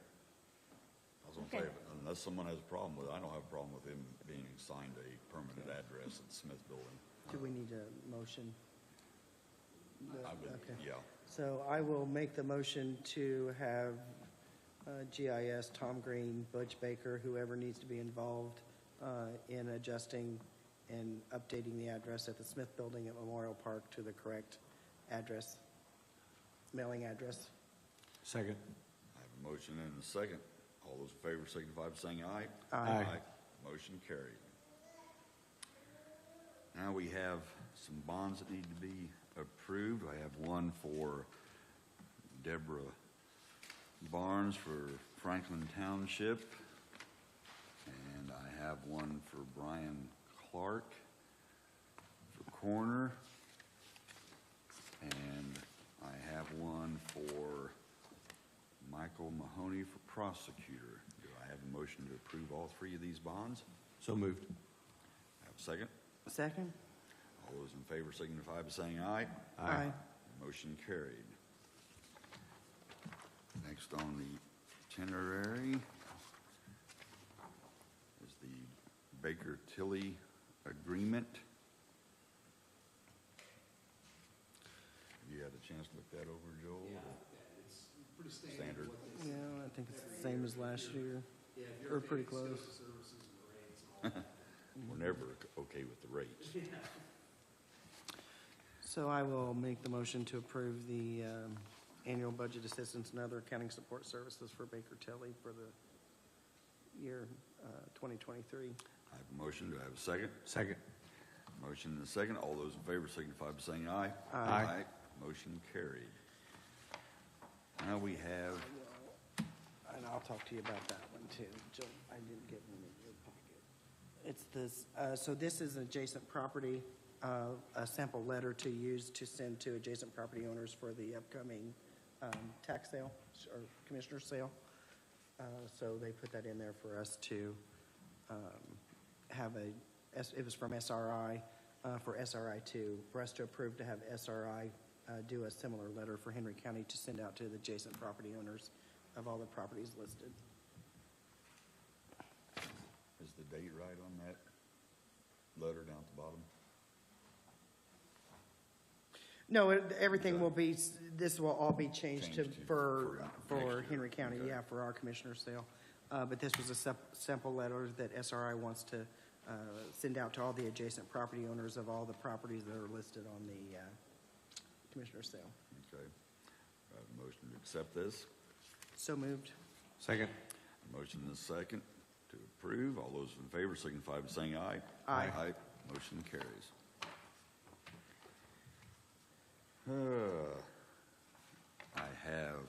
I was gonna Okay. say, unless someone has a problem with it, I don't have a problem with him being assigned a permanent address at the Smith Building. Do we need a motion? I would, Okay. yeah. So I will make the motion to have GIS, Tom Green, Butch Baker, whoever needs to be involved in adjusting and updating the address at the Smith Building at Memorial Park to the correct address, mailing address. Second. I have a motion and a second. All those in favor signify by saying aye. Aye. Motion carried. Now we have some bonds that need to be approved. I have one for Deborah Barnes for Franklin Township, and I have one for Brian Clark for Corner, and I have one for Michael Mahoney for Prosecutor. Do I have a motion to approve all three of these bonds? So moved. Have a second? Second? All those in favor signify by saying aye. Aye. Motion carried. Next on the itinerary is the Baker-Tilly agreement. Have you had a chance to look that over, Joel? Yeah, it's pretty standard. Yeah, I think it's the same as last year. Or pretty close. We're never okay with the rates. So I will make the motion to approve the annual budget assistance and other accounting support services for Baker Tilly for the year 2023. I have a motion. Do I have a second? Second. Motion and a second. All those in favor signify by saying aye. Aye. Motion carried. Now we have, And I'll talk to you about that one too. Jill, I didn't get one in your pocket. It's this, so this is adjacent property, a sample letter to use to send to adjacent property owners for the upcoming tax sale or commissioner sale. So they put that in there for us to have it was from SRI, for SRI2, for us to approve to have SRI do a similar letter for Henry County to send out to the adjacent property owners of all the properties listed. is the date right on that letter down at the bottom? No, everything will be, this will all be changed Changed to- for for next year. Henry County, Okay. yeah, for our commissioner sale. But this was a sample letter that SRI wants to send out to all the adjacent property owners of all the properties that are listed on the commissioner sale. Okay. I have a motion to accept this. So moved. Second. Motion and a second to approve. All those in favor signify by saying aye. Aye. Aye. Motion carries. I have,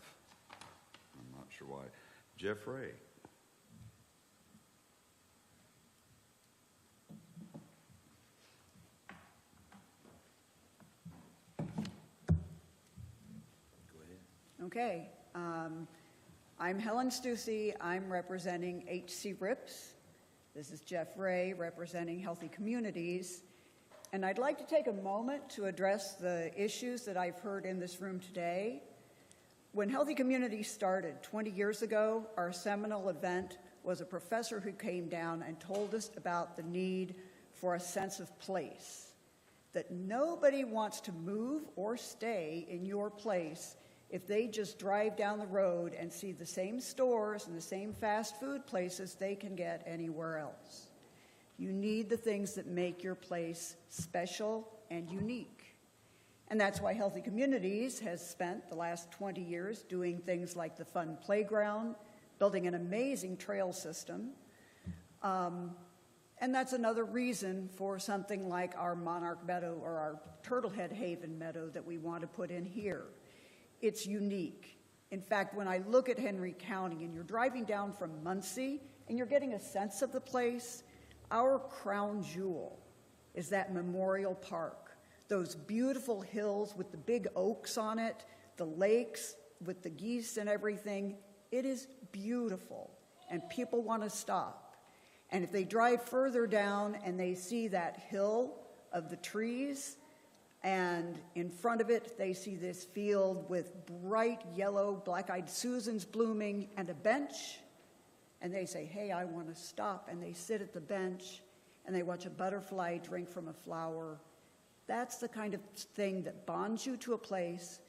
I'm not sure why, Jeff Ray. Go ahead. Okay. I'm Helen Stussy. I'm representing HC RIPS. This is Jeff Ray representing Healthy Communities. And I'd like to take a moment to address the issues that I've heard in this room today. When Healthy Communities started 20 years ago, our seminal event was a professor who came down and told us about the need for a sense of place, that nobody wants to move or stay in your place if they just drive down the road and see the same stores and the same fast food places they can get anywhere else. You need the things that make your place special and unique. And that's why Healthy Communities has spent the last 20 years doing things like the Fun Playground, building an amazing trail system. And that's another reason for something like our Monarch Meadow or our Turtlehead Haven Meadow that we want to put in here. It's unique. In fact, when I look at Henry County and you're driving down from Muncie and you're getting a sense of the place, our crown jewel is that Memorial Park. Those beautiful hills with the big oaks on it, the lakes with the geese and everything. It is beautiful, and people want to stop. And if they drive further down and they see that hill of the trees, and in front of it they see this field with bright yellow black-eyed Susans blooming and a bench, and they say, hey, I want to stop, and they sit at the bench and they watch a butterfly drink from a flower. That's the kind of thing that bonds you to a place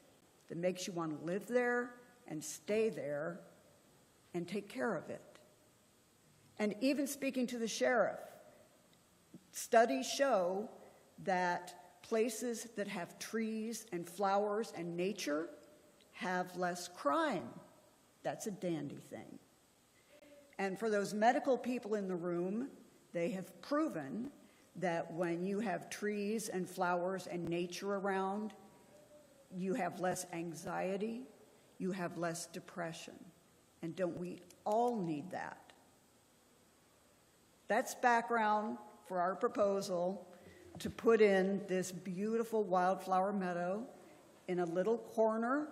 that makes you want to live there and stay there and take care of it. And even speaking to the sheriff, studies show that places that have trees and flowers and nature have less crime. That's a dandy thing. And for those medical people in the room, they have proven that when you have trees and flowers and nature around, you have less anxiety, you have less depression. And don't we all need that? That's background for our proposal to put in this beautiful wildflower meadow in a little corner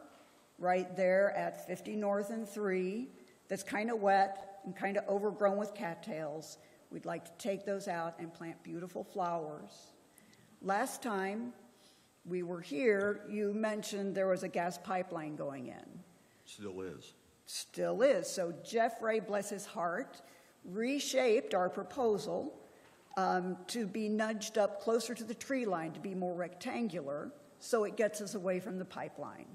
right there at 50 North and 3 that's kind of wet and kind of overgrown with cattails. We'd like to take those out and plant beautiful flowers. Last time we were here, you mentioned there was a gas pipeline going in. Still is. Still is. So Jeff Ray, bless his heart, reshaped our proposal to be nudged up closer to the tree line, to be more rectangular, so it gets us away from the pipeline.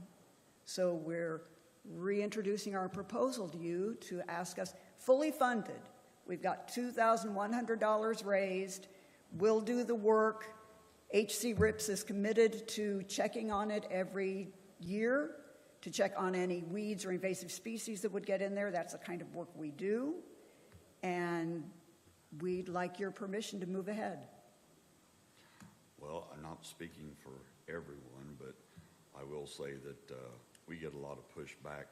So we're reintroducing our proposal to you to ask us, fully funded. We've got $2,100 raised. We'll do the work. HC RIPS is committed to checking on it every year to check on any weeds or invasive species that would get in there. That's the kind of work we do. And we'd like your permission to move ahead. Well, I'm not speaking for everyone, but I will say that we get a lot of pushback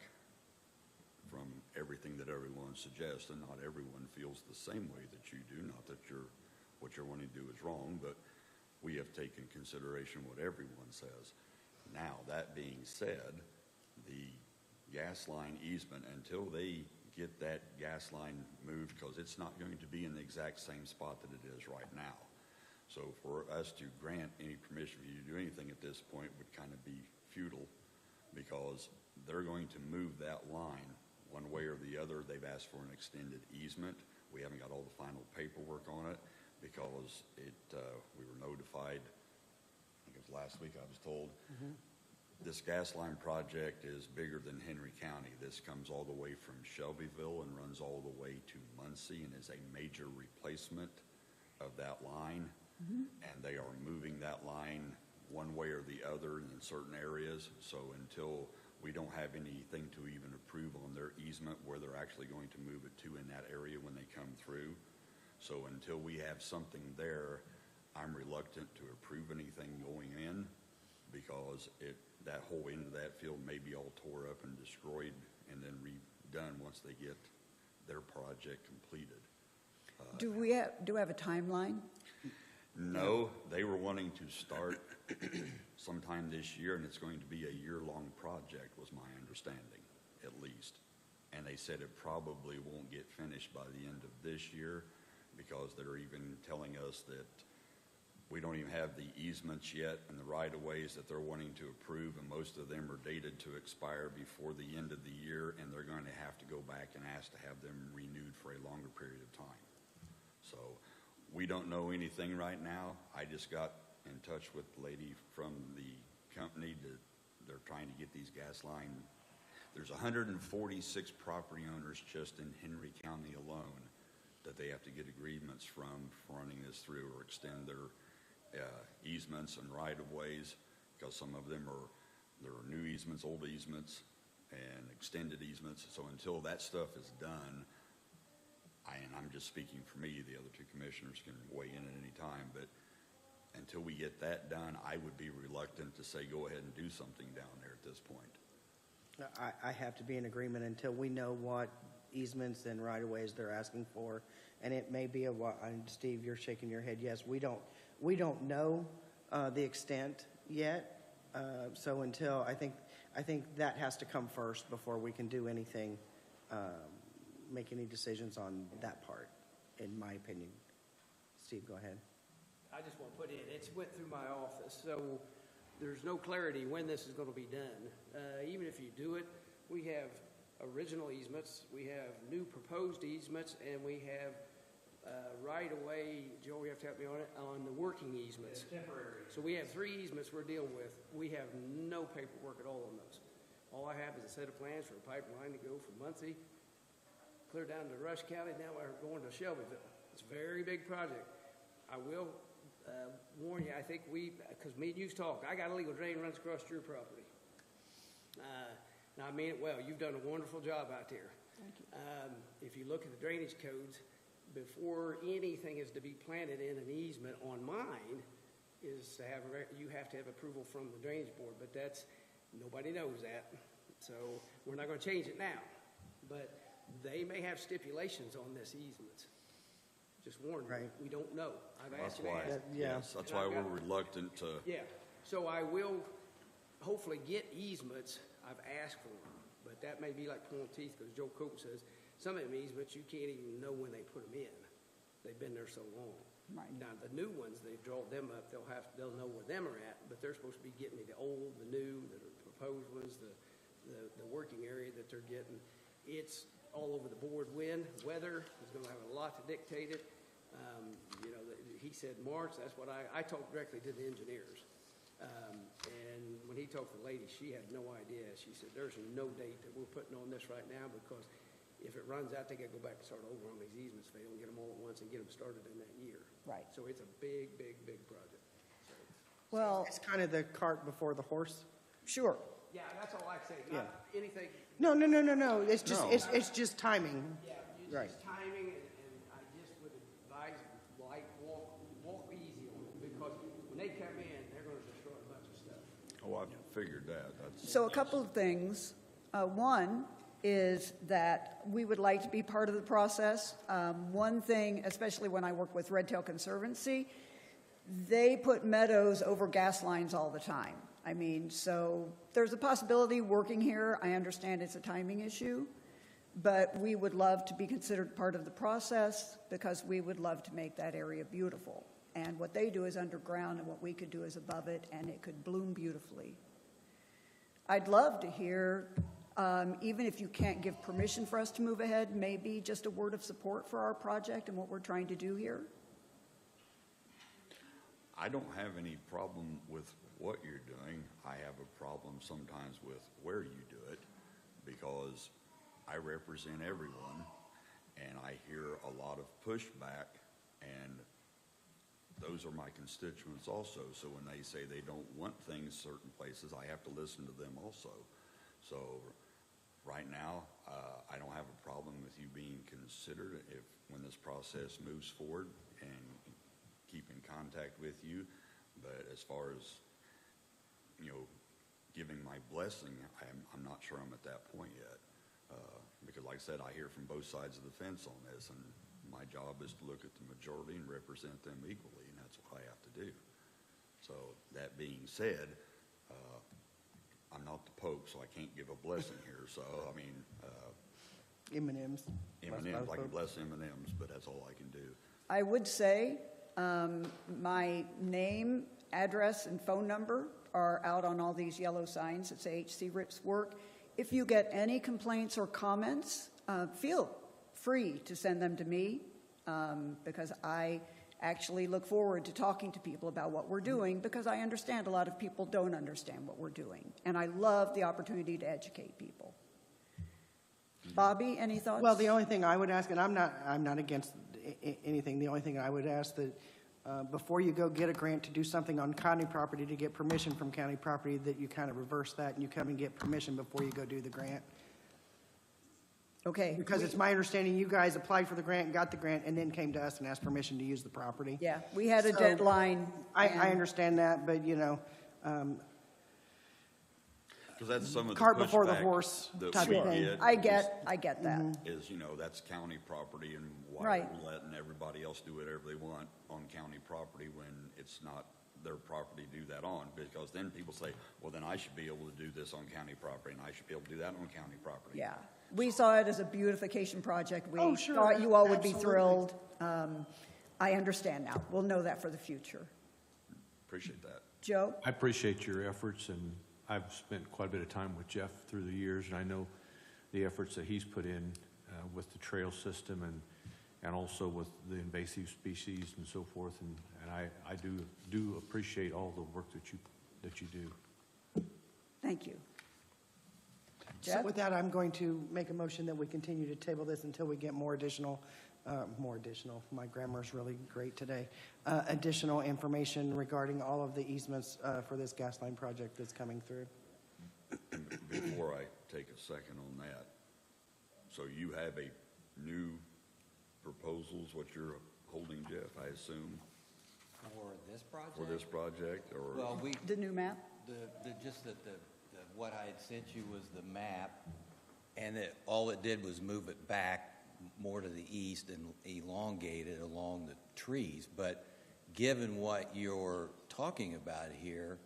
from everything that everyone suggests, and not everyone feels the same way that you do. Not that what you're wanting to do is wrong, but we have taken consideration what everyone says. Now, that being said, the gas line easement, until they get that gas line moved, because it's not going to be in the exact same spot that it is right now. So for us to grant any permission for you to do anything at this point would kind of be futile, because they're going to move that line one way or the other. They've asked for an extended easement. We haven't got all the final paperwork on it because we were notified, I think it was last week I was told, this gas line project is bigger than Henry County. This comes all the way from Shelbyville and runs all the way to Muncie and is a major replacement of that line. And they are moving that line one way or the other in certain areas. So until we don't have anything to even approve on their easement where they're actually going to move it to in that area when they come through. So until we have something there, I'm reluctant to approve anything going in, because that whole end of that field may be all tore up and destroyed and then redone once they get their project completed. Do we have a timeline? No, they were wanting to start sometime this year, and it's going to be a year-long project, was my understanding, at least. And they said it probably won't get finished by the end of this year, because they're even telling us that we don't even have the easements yet and the right-of-ways that they're wanting to approve, and most of them are dated to expire before the end of the year, and they're going to have to go back and ask to have them renewed for a longer period of time. So we don't know anything right now. I just got in touch with the lady from the company that they're trying to get these gas line. There's 146 property owners just in Henry County alone that they have to get agreements from for running this through or extend their easements and right-of-ways, because some of them there are new easements, old easements, and extended easements. So until that stuff is done, and I'm just speaking for me, the other two commissioners can weigh in at any time, but until we get that done, I would be reluctant to say go ahead and do something down there at this point. I have to be in agreement until we know what easements and right-of-ways they're asking for. And it may be and Steve, you're shaking your head. Yes, we don't know the extent yet. So until I think that has to come first before we can do anything, make any decisions on that part, in my opinion. Steve, go ahead. I just want to put in, it's went through my office, so there's no clarity when this is going to be done. Even if you do it, we have original easements, we have new proposed easements, and we have right away, Joe, you have to help me on it, on the working easements. Temporary. So we have 3 easements we're dealing with. We have no paperwork at all on those. All I have is a set of plans for a pipeline to go from Muncie, clear down to Rush County, now we're going to Shelbyville. It's a very big project. I will warn you, I think because me and you've talked, I got a legal drain runs across your property. Now, I mean it well. You've done a wonderful job out there. Thank you. If you look at the drainage codes, before anything is to be planted in an easement on mine, is to have, you have to have approval from the drainage board, but nobody knows that. So we're not going to change it now. But they may have stipulations on this easement. Just warn you, Right. we don't know. I've asked That's and why, asked. yes, that's And why I've got- we're reluctant to, Yeah, so I will hopefully get easements. I've asked for them, but that may be like pulling teeth, because Joe Cope says, some of them easements, you can't even know when they put them in. They've been there so long. Right. Now, the new ones, they've drawn them up, they'll know where them are at, but they're supposed to be getting me the old, the new, the proposed ones, the working area that they're getting. It's all over the board. Wind, weather is gonna have a lot to dictate it. You know, he said March, that's what I talked directly to the engineers. And when he talked to the lady, she had no idea. She said, there's no date that we're putting on this right now, because if it runs out, they gotta go back and start over on these easements, if they don't get them all at once and get them started in that year. Right. So it's a big, big, big project. So, Well, It's kind of the cart before the horse. sure. yeah, that's all I say, not anything, No. It's just, No. it's just timing. Right. just timing, and I just would advise, walk easy on it, because when they come in, they're gonna destroy a bunch of stuff. oh, I've figured that. That's, So a couple of things. One is that we would like to be part of the process. One thing, especially when I work with Red Tail Conservancy, they put meadows over gas lines all the time. I mean, so there's a possibility working here. I understand it's a timing issue, but we would love to be considered part of the process, because we would love to make that area beautiful. And what they do is underground, and what we could do is above it, and it could bloom beautifully. I'd love to hear, even if you can't give permission for us to move ahead, maybe just a word of support for our project and what we're trying to do here. I don't have any problem with what you're doing. I have a problem sometimes with where you do it, because I represent everyone, and I hear a lot of pushback, and those are my constituents also. So when they say they don't want things certain places, I have to listen to them also. So right now, I don't have a problem with you being considered when this process moves forward, and keep in contact with you. But as far as, giving my blessing, I'm not sure I'm at that point yet. Because like I said, I hear from both sides of the fence on this, and my job is to look at the majority and represent them equally, and that's what I have to do. So that being said, I'm not the Pope, so I can't give a blessing here. So, I mean, M&Ms. M&Ms, I can bless M&Ms, but that's all I can do. I would say my name, address, and phone number are out on all these yellow signs that say HC Rips Work. If you get any complaints or comments, feel free to send them to me, because I actually look forward to talking to people about what we're doing, because I understand a lot of people don't understand what we're doing. And I love the opportunity to educate people. Bobby, any thoughts? Well, the only thing I would ask, and I'm not against anything, the only thing I would ask that before you go get a grant to do something on county property, to get permission from county property, that you kind of reverse that and you come and get permission before you go do the grant. Okay. Because it's my understanding you guys applied for the grant, got the grant, and then came to us and asked permission to use the property. Yeah, we had a So, deadline. I and- understand that, but, Because that's some of the Cart before the pushback horse that type we of thing. get I get that. is, that's county property, and why Right. are we letting everybody else do whatever they want on county property when it's not their property to do that on? Because then people say, well, then I should be able to do this on county property, and I should be able to do that on county property. Yeah, we saw it as a beautification project. Oh, We sure, thought you all would be absolutely. thrilled. I understand now. We'll know that for the future. Appreciate that. Joe? I appreciate your efforts, and I've spent quite a bit of time with Jeff through the years, and I know the efforts that he's put in with the trail system, and and also with the invasive species and so forth. And I do appreciate all the work that you do. Thank you. So Jeff? with that, I'm going to make a motion that we continue to table this until we get more additional, my grammar's really great today, additional information regarding all of the easements for this gas line project that's coming through. Before I take a second on that, so you have a new proposals, what you're holding, Jeff, I assume, For this project? for this project, or? Well, The new map? just that what I had sent you was the map, and all it did was move it back more to the east and elongate it along the trees. But given what you're talking about here,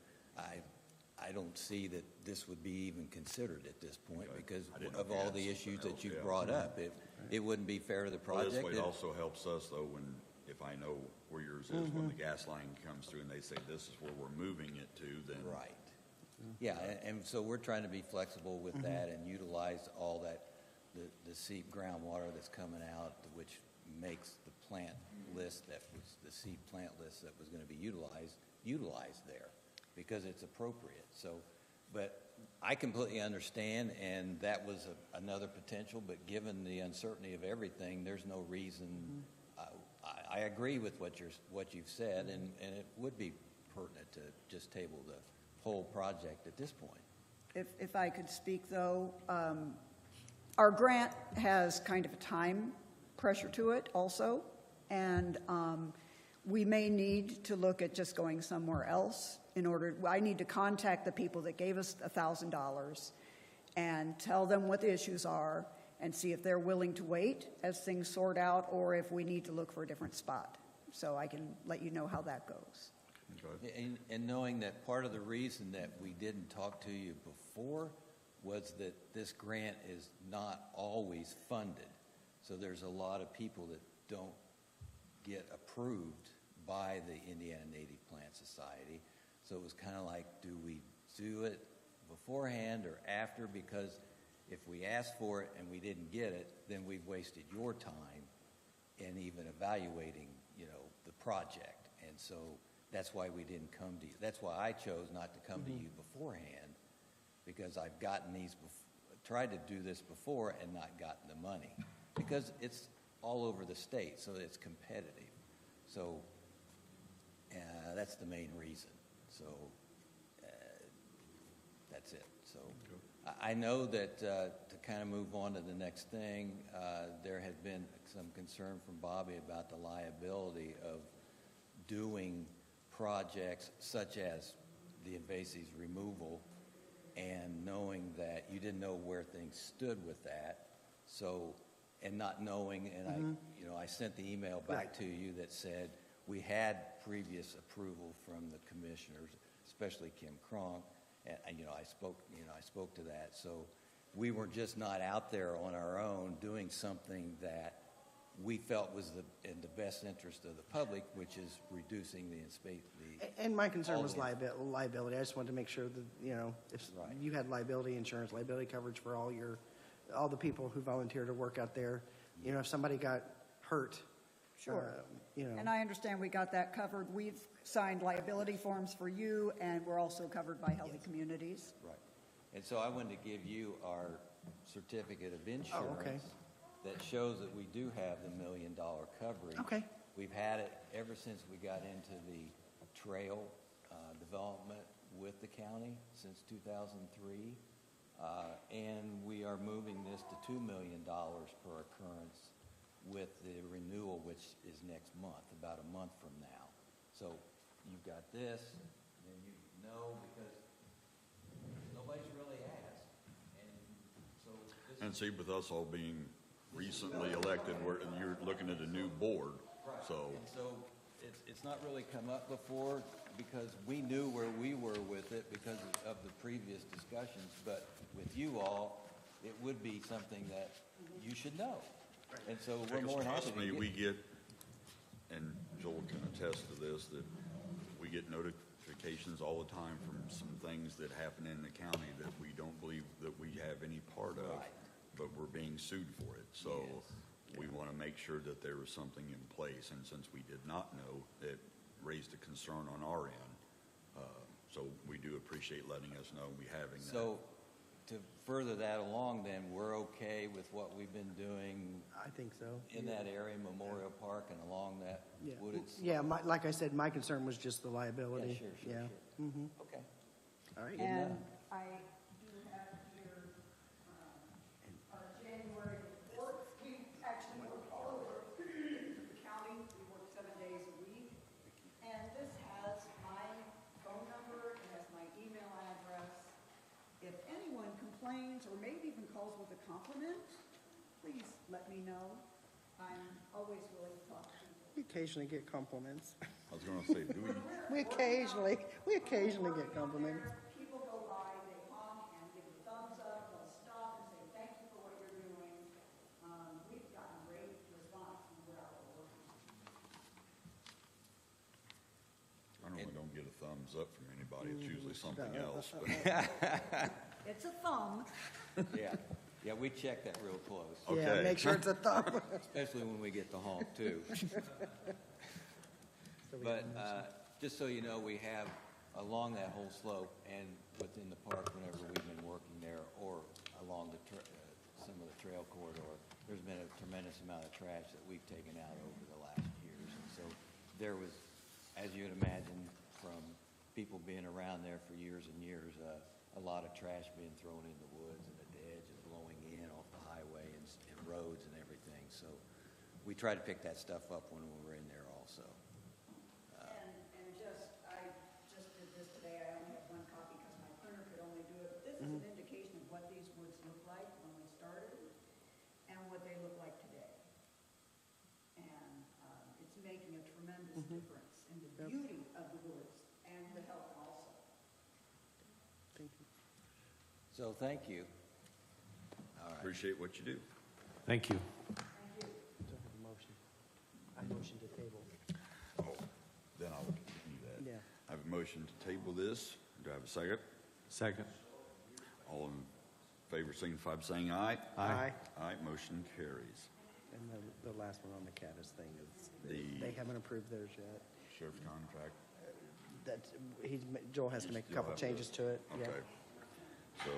I don't see that this would be even considered at this point because I didn't of know all you the had issues something that you else, yeah. brought up. It wouldn't be fair to the Well, project. this way it also helps us, though, if I know where yours is, when the gas line comes through and they say this is where we're moving it to, then. Right. Yeah, and so we're trying to be flexible with that and utilize all that, the seep groundwater that's coming out, which makes the plant list that was, the seep plant list that was going to be utilized there because it's appropriate. So, but I completely understand, and that was another potential, but given the uncertainty of everything, there's no reason. I agree with what you've said, and it would be pertinent to just table the whole project at this point. If I could speak, though, our grant has kind of a time pressure to it also, and we may need to look at just going somewhere else I need to contact the people that gave us $1,000 and tell them what the issues are and see if they're willing to wait as things sort out or if we need to look for a different spot. So I can let you know how that goes. Okay. And knowing that part of the reason that we didn't talk to you before was that this grant is not always funded. So there's a lot of people that don't get approved by the Indiana Native Plant Society. So it was kind of like, do we do it beforehand or after? Because if we asked for it and we didn't get it, then we've wasted your time in even evaluating, the project. And so that's why we didn't come to you. That's why I chose not to come to you beforehand, because I've gotten tried to do this before and not gotten the money, because it's all over the state, so it's competitive. So that's the main reason. So that's it. So I know that to kind of move on to the next thing, there had been some concern from Bobby about the liability of doing projects such as the invasives removal and knowing that you didn't know where things stood with that. So, and not knowing, and I sent the email back to you that said we had previous approval from the commissioners, especially Kim Cronk, and I spoke to that. So we were just not out there on our own doing something that we felt was in the best interest of the public, which is reducing the And my concern was liability. I just wanted to make sure that, if you had liability insurance, liability coverage for all the people who volunteer to work out there, if somebody got hurt. Sure. And I understand we got that covered. We've signed liability forms for you, and we're also covered by Healthy Communities. Right. And so I wanted to give you our certificate of insurance that shows that we do have the $1 million coverage. Okay. We've had it ever since we got into the trail development with the county since 2003. And we are moving this to $2 million per occurrence with the renewal, which is next month, about a month from now. So you've got this, and you know, because nobody's really asked. And so And see, with us all being recently elected, you're looking at a new board, right. so. And so it's not really come up before because we knew where we were with it because of the previous discussions, but with you all, it would be something that you should know. And so we're more than happy Trust me, we get, and Joel can attest to this, that we get notifications all the time from some things that happen in the county that we don't believe that we have any part of, Right. but we're being sued for it. So we want to make sure that there was something in place, and since we did not know, it raised a concern on our end. So we do appreciate letting us know we having that. So to further that along, then, we're okay with what we've been doing I think so. in that area, Memorial Park and along that Yeah. wooded? Yeah, like I said, my concern was just the liability. Yeah, sure. Mhm. Okay. All right. And I do have here, January 4th, we actually work all over the county. We work 7 days a week. And this has my phone number, it has my email address. If anyone complains or maybe even calls with a compliment, please let me know. I'm always willing to talk to you. We occasionally get compliments. I was going to say, do we? We occasionally get compliments. People go by, they honk and give a thumbs up, they'll stop and say, thank you for what you're doing. We've gotten great response from where we're working. I normally don't get a thumbs up from anybody. It's usually something else. But It's a thumb. Yeah, we check that real close, Yeah, Okay. make sure it's a thumb. especially when we get the honk, too. But just so you know, we have along that whole slope and within the park, whenever we've been working there, or along some of the trail corridor, there's been a tremendous amount of trash that we've taken out over the last years. And so there was, as you'd imagine, from people being around there for years and years, a lot of trash being thrown in the woods and at the edge and blowing in off the highway and roads and everything. So we try to pick that stuff up when we're in there also. And I just did this today. I only have one copy because my printer could only do it. This is an indication of what these woods look like when we started and what they look like today. And it's making a tremendous difference in the beauty of the woods and the health also. Thank you. So thank you. All right. appreciate what you do. Thank you. I motion to table. Oh, then I'll continue that. Yeah. I have a motion to table this. Do I have a second? Second. All in favor signify by saying aye. Aye. Aye, motion carries. And the last one on the Caddis thing is, The- they haven't approved theirs yet. Sheriff's contract. Joel has to make a couple changes to it. Yeah. Okay. So,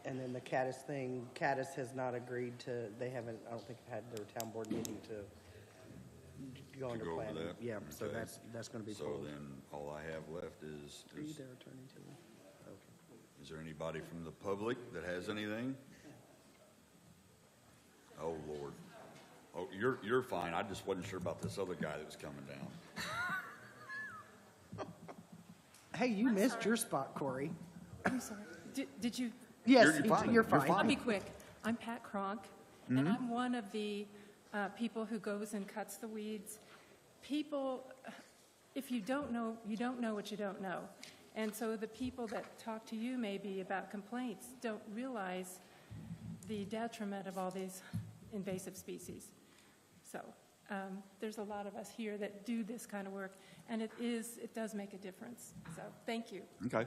And then the Caddis thing, Caddis has not agreed to, they haven't, I don't think, had their town board meeting to go to into go over planning. that? Yeah, so Okay. that's going to be So pulled. then, all I have left is, Are you their attorney too? Okay. is there anybody from the public that has anything? Oh, Lord. Oh, you're fine. I just wasn't sure about this other guy that was coming down. Hey, you missed your spot, Corey. I'm sorry. Did you? Yes, You're fine. you're You're fine. I'll be quick. I'm Pat Kronk, and I'm one of the people who goes and cuts the weeds. People, if you don't know what you don't know. And so the people that talk to you maybe about complaints don't realize the detriment of all these invasive species. So there's a lot of us here that do this kind of work, and it does make a difference. So thank you. Okay.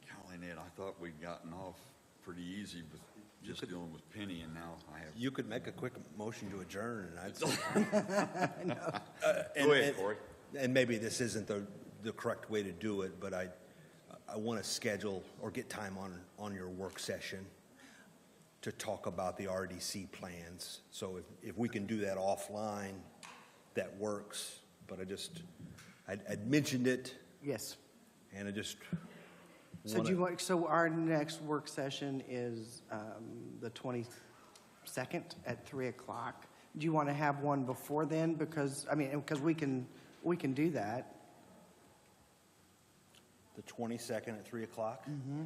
Golly, Ned, I thought we'd gotten off pretty easy with just dealing with Penny, and now I have. You could make a quick motion to adjourn, and I'd say. Go ahead, Corey. And maybe this isn't the correct way to do it, but I want to schedule or get time on your work session to talk about the RDC plans. So if we can do that offline, that works. But I'd mentioned it, Yes. and I just So so our next work session is the 22nd at 3 o'clock. Do you want to have one before then? Because we can do that. the 22nd at 3 o'clock. Mm-hmm.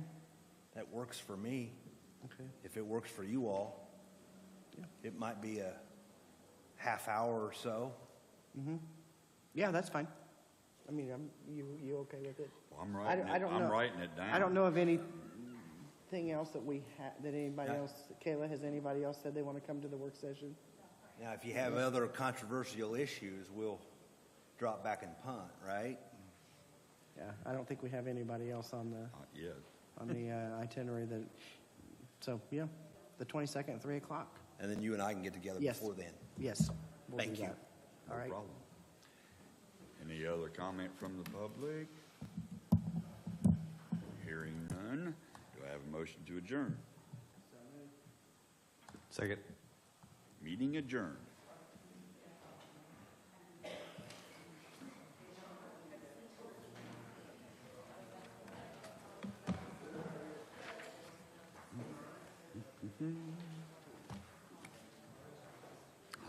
That works for me. Okay. If it works for you all, Yeah. it might be a half hour or so. Mm-hmm. Yeah, that's fine. I mean, you okay with it? Well, I'm writing it down. I don't know of anything else that anybody else, Kayla, has anybody else said they want to come to the work session? Now, if you have other controversial issues, we'll drop back and punt, right? Yeah, I don't think we have anybody else on the Not yet. itinerary so, yeah. the 22nd at 3 o'clock. And then you and I can get together Yes. before then. Yes. we'll Thank do you. that. All right. No problem. Any other comment from the public? Hearing none, do I have a motion to adjourn? Second. Meeting adjourned.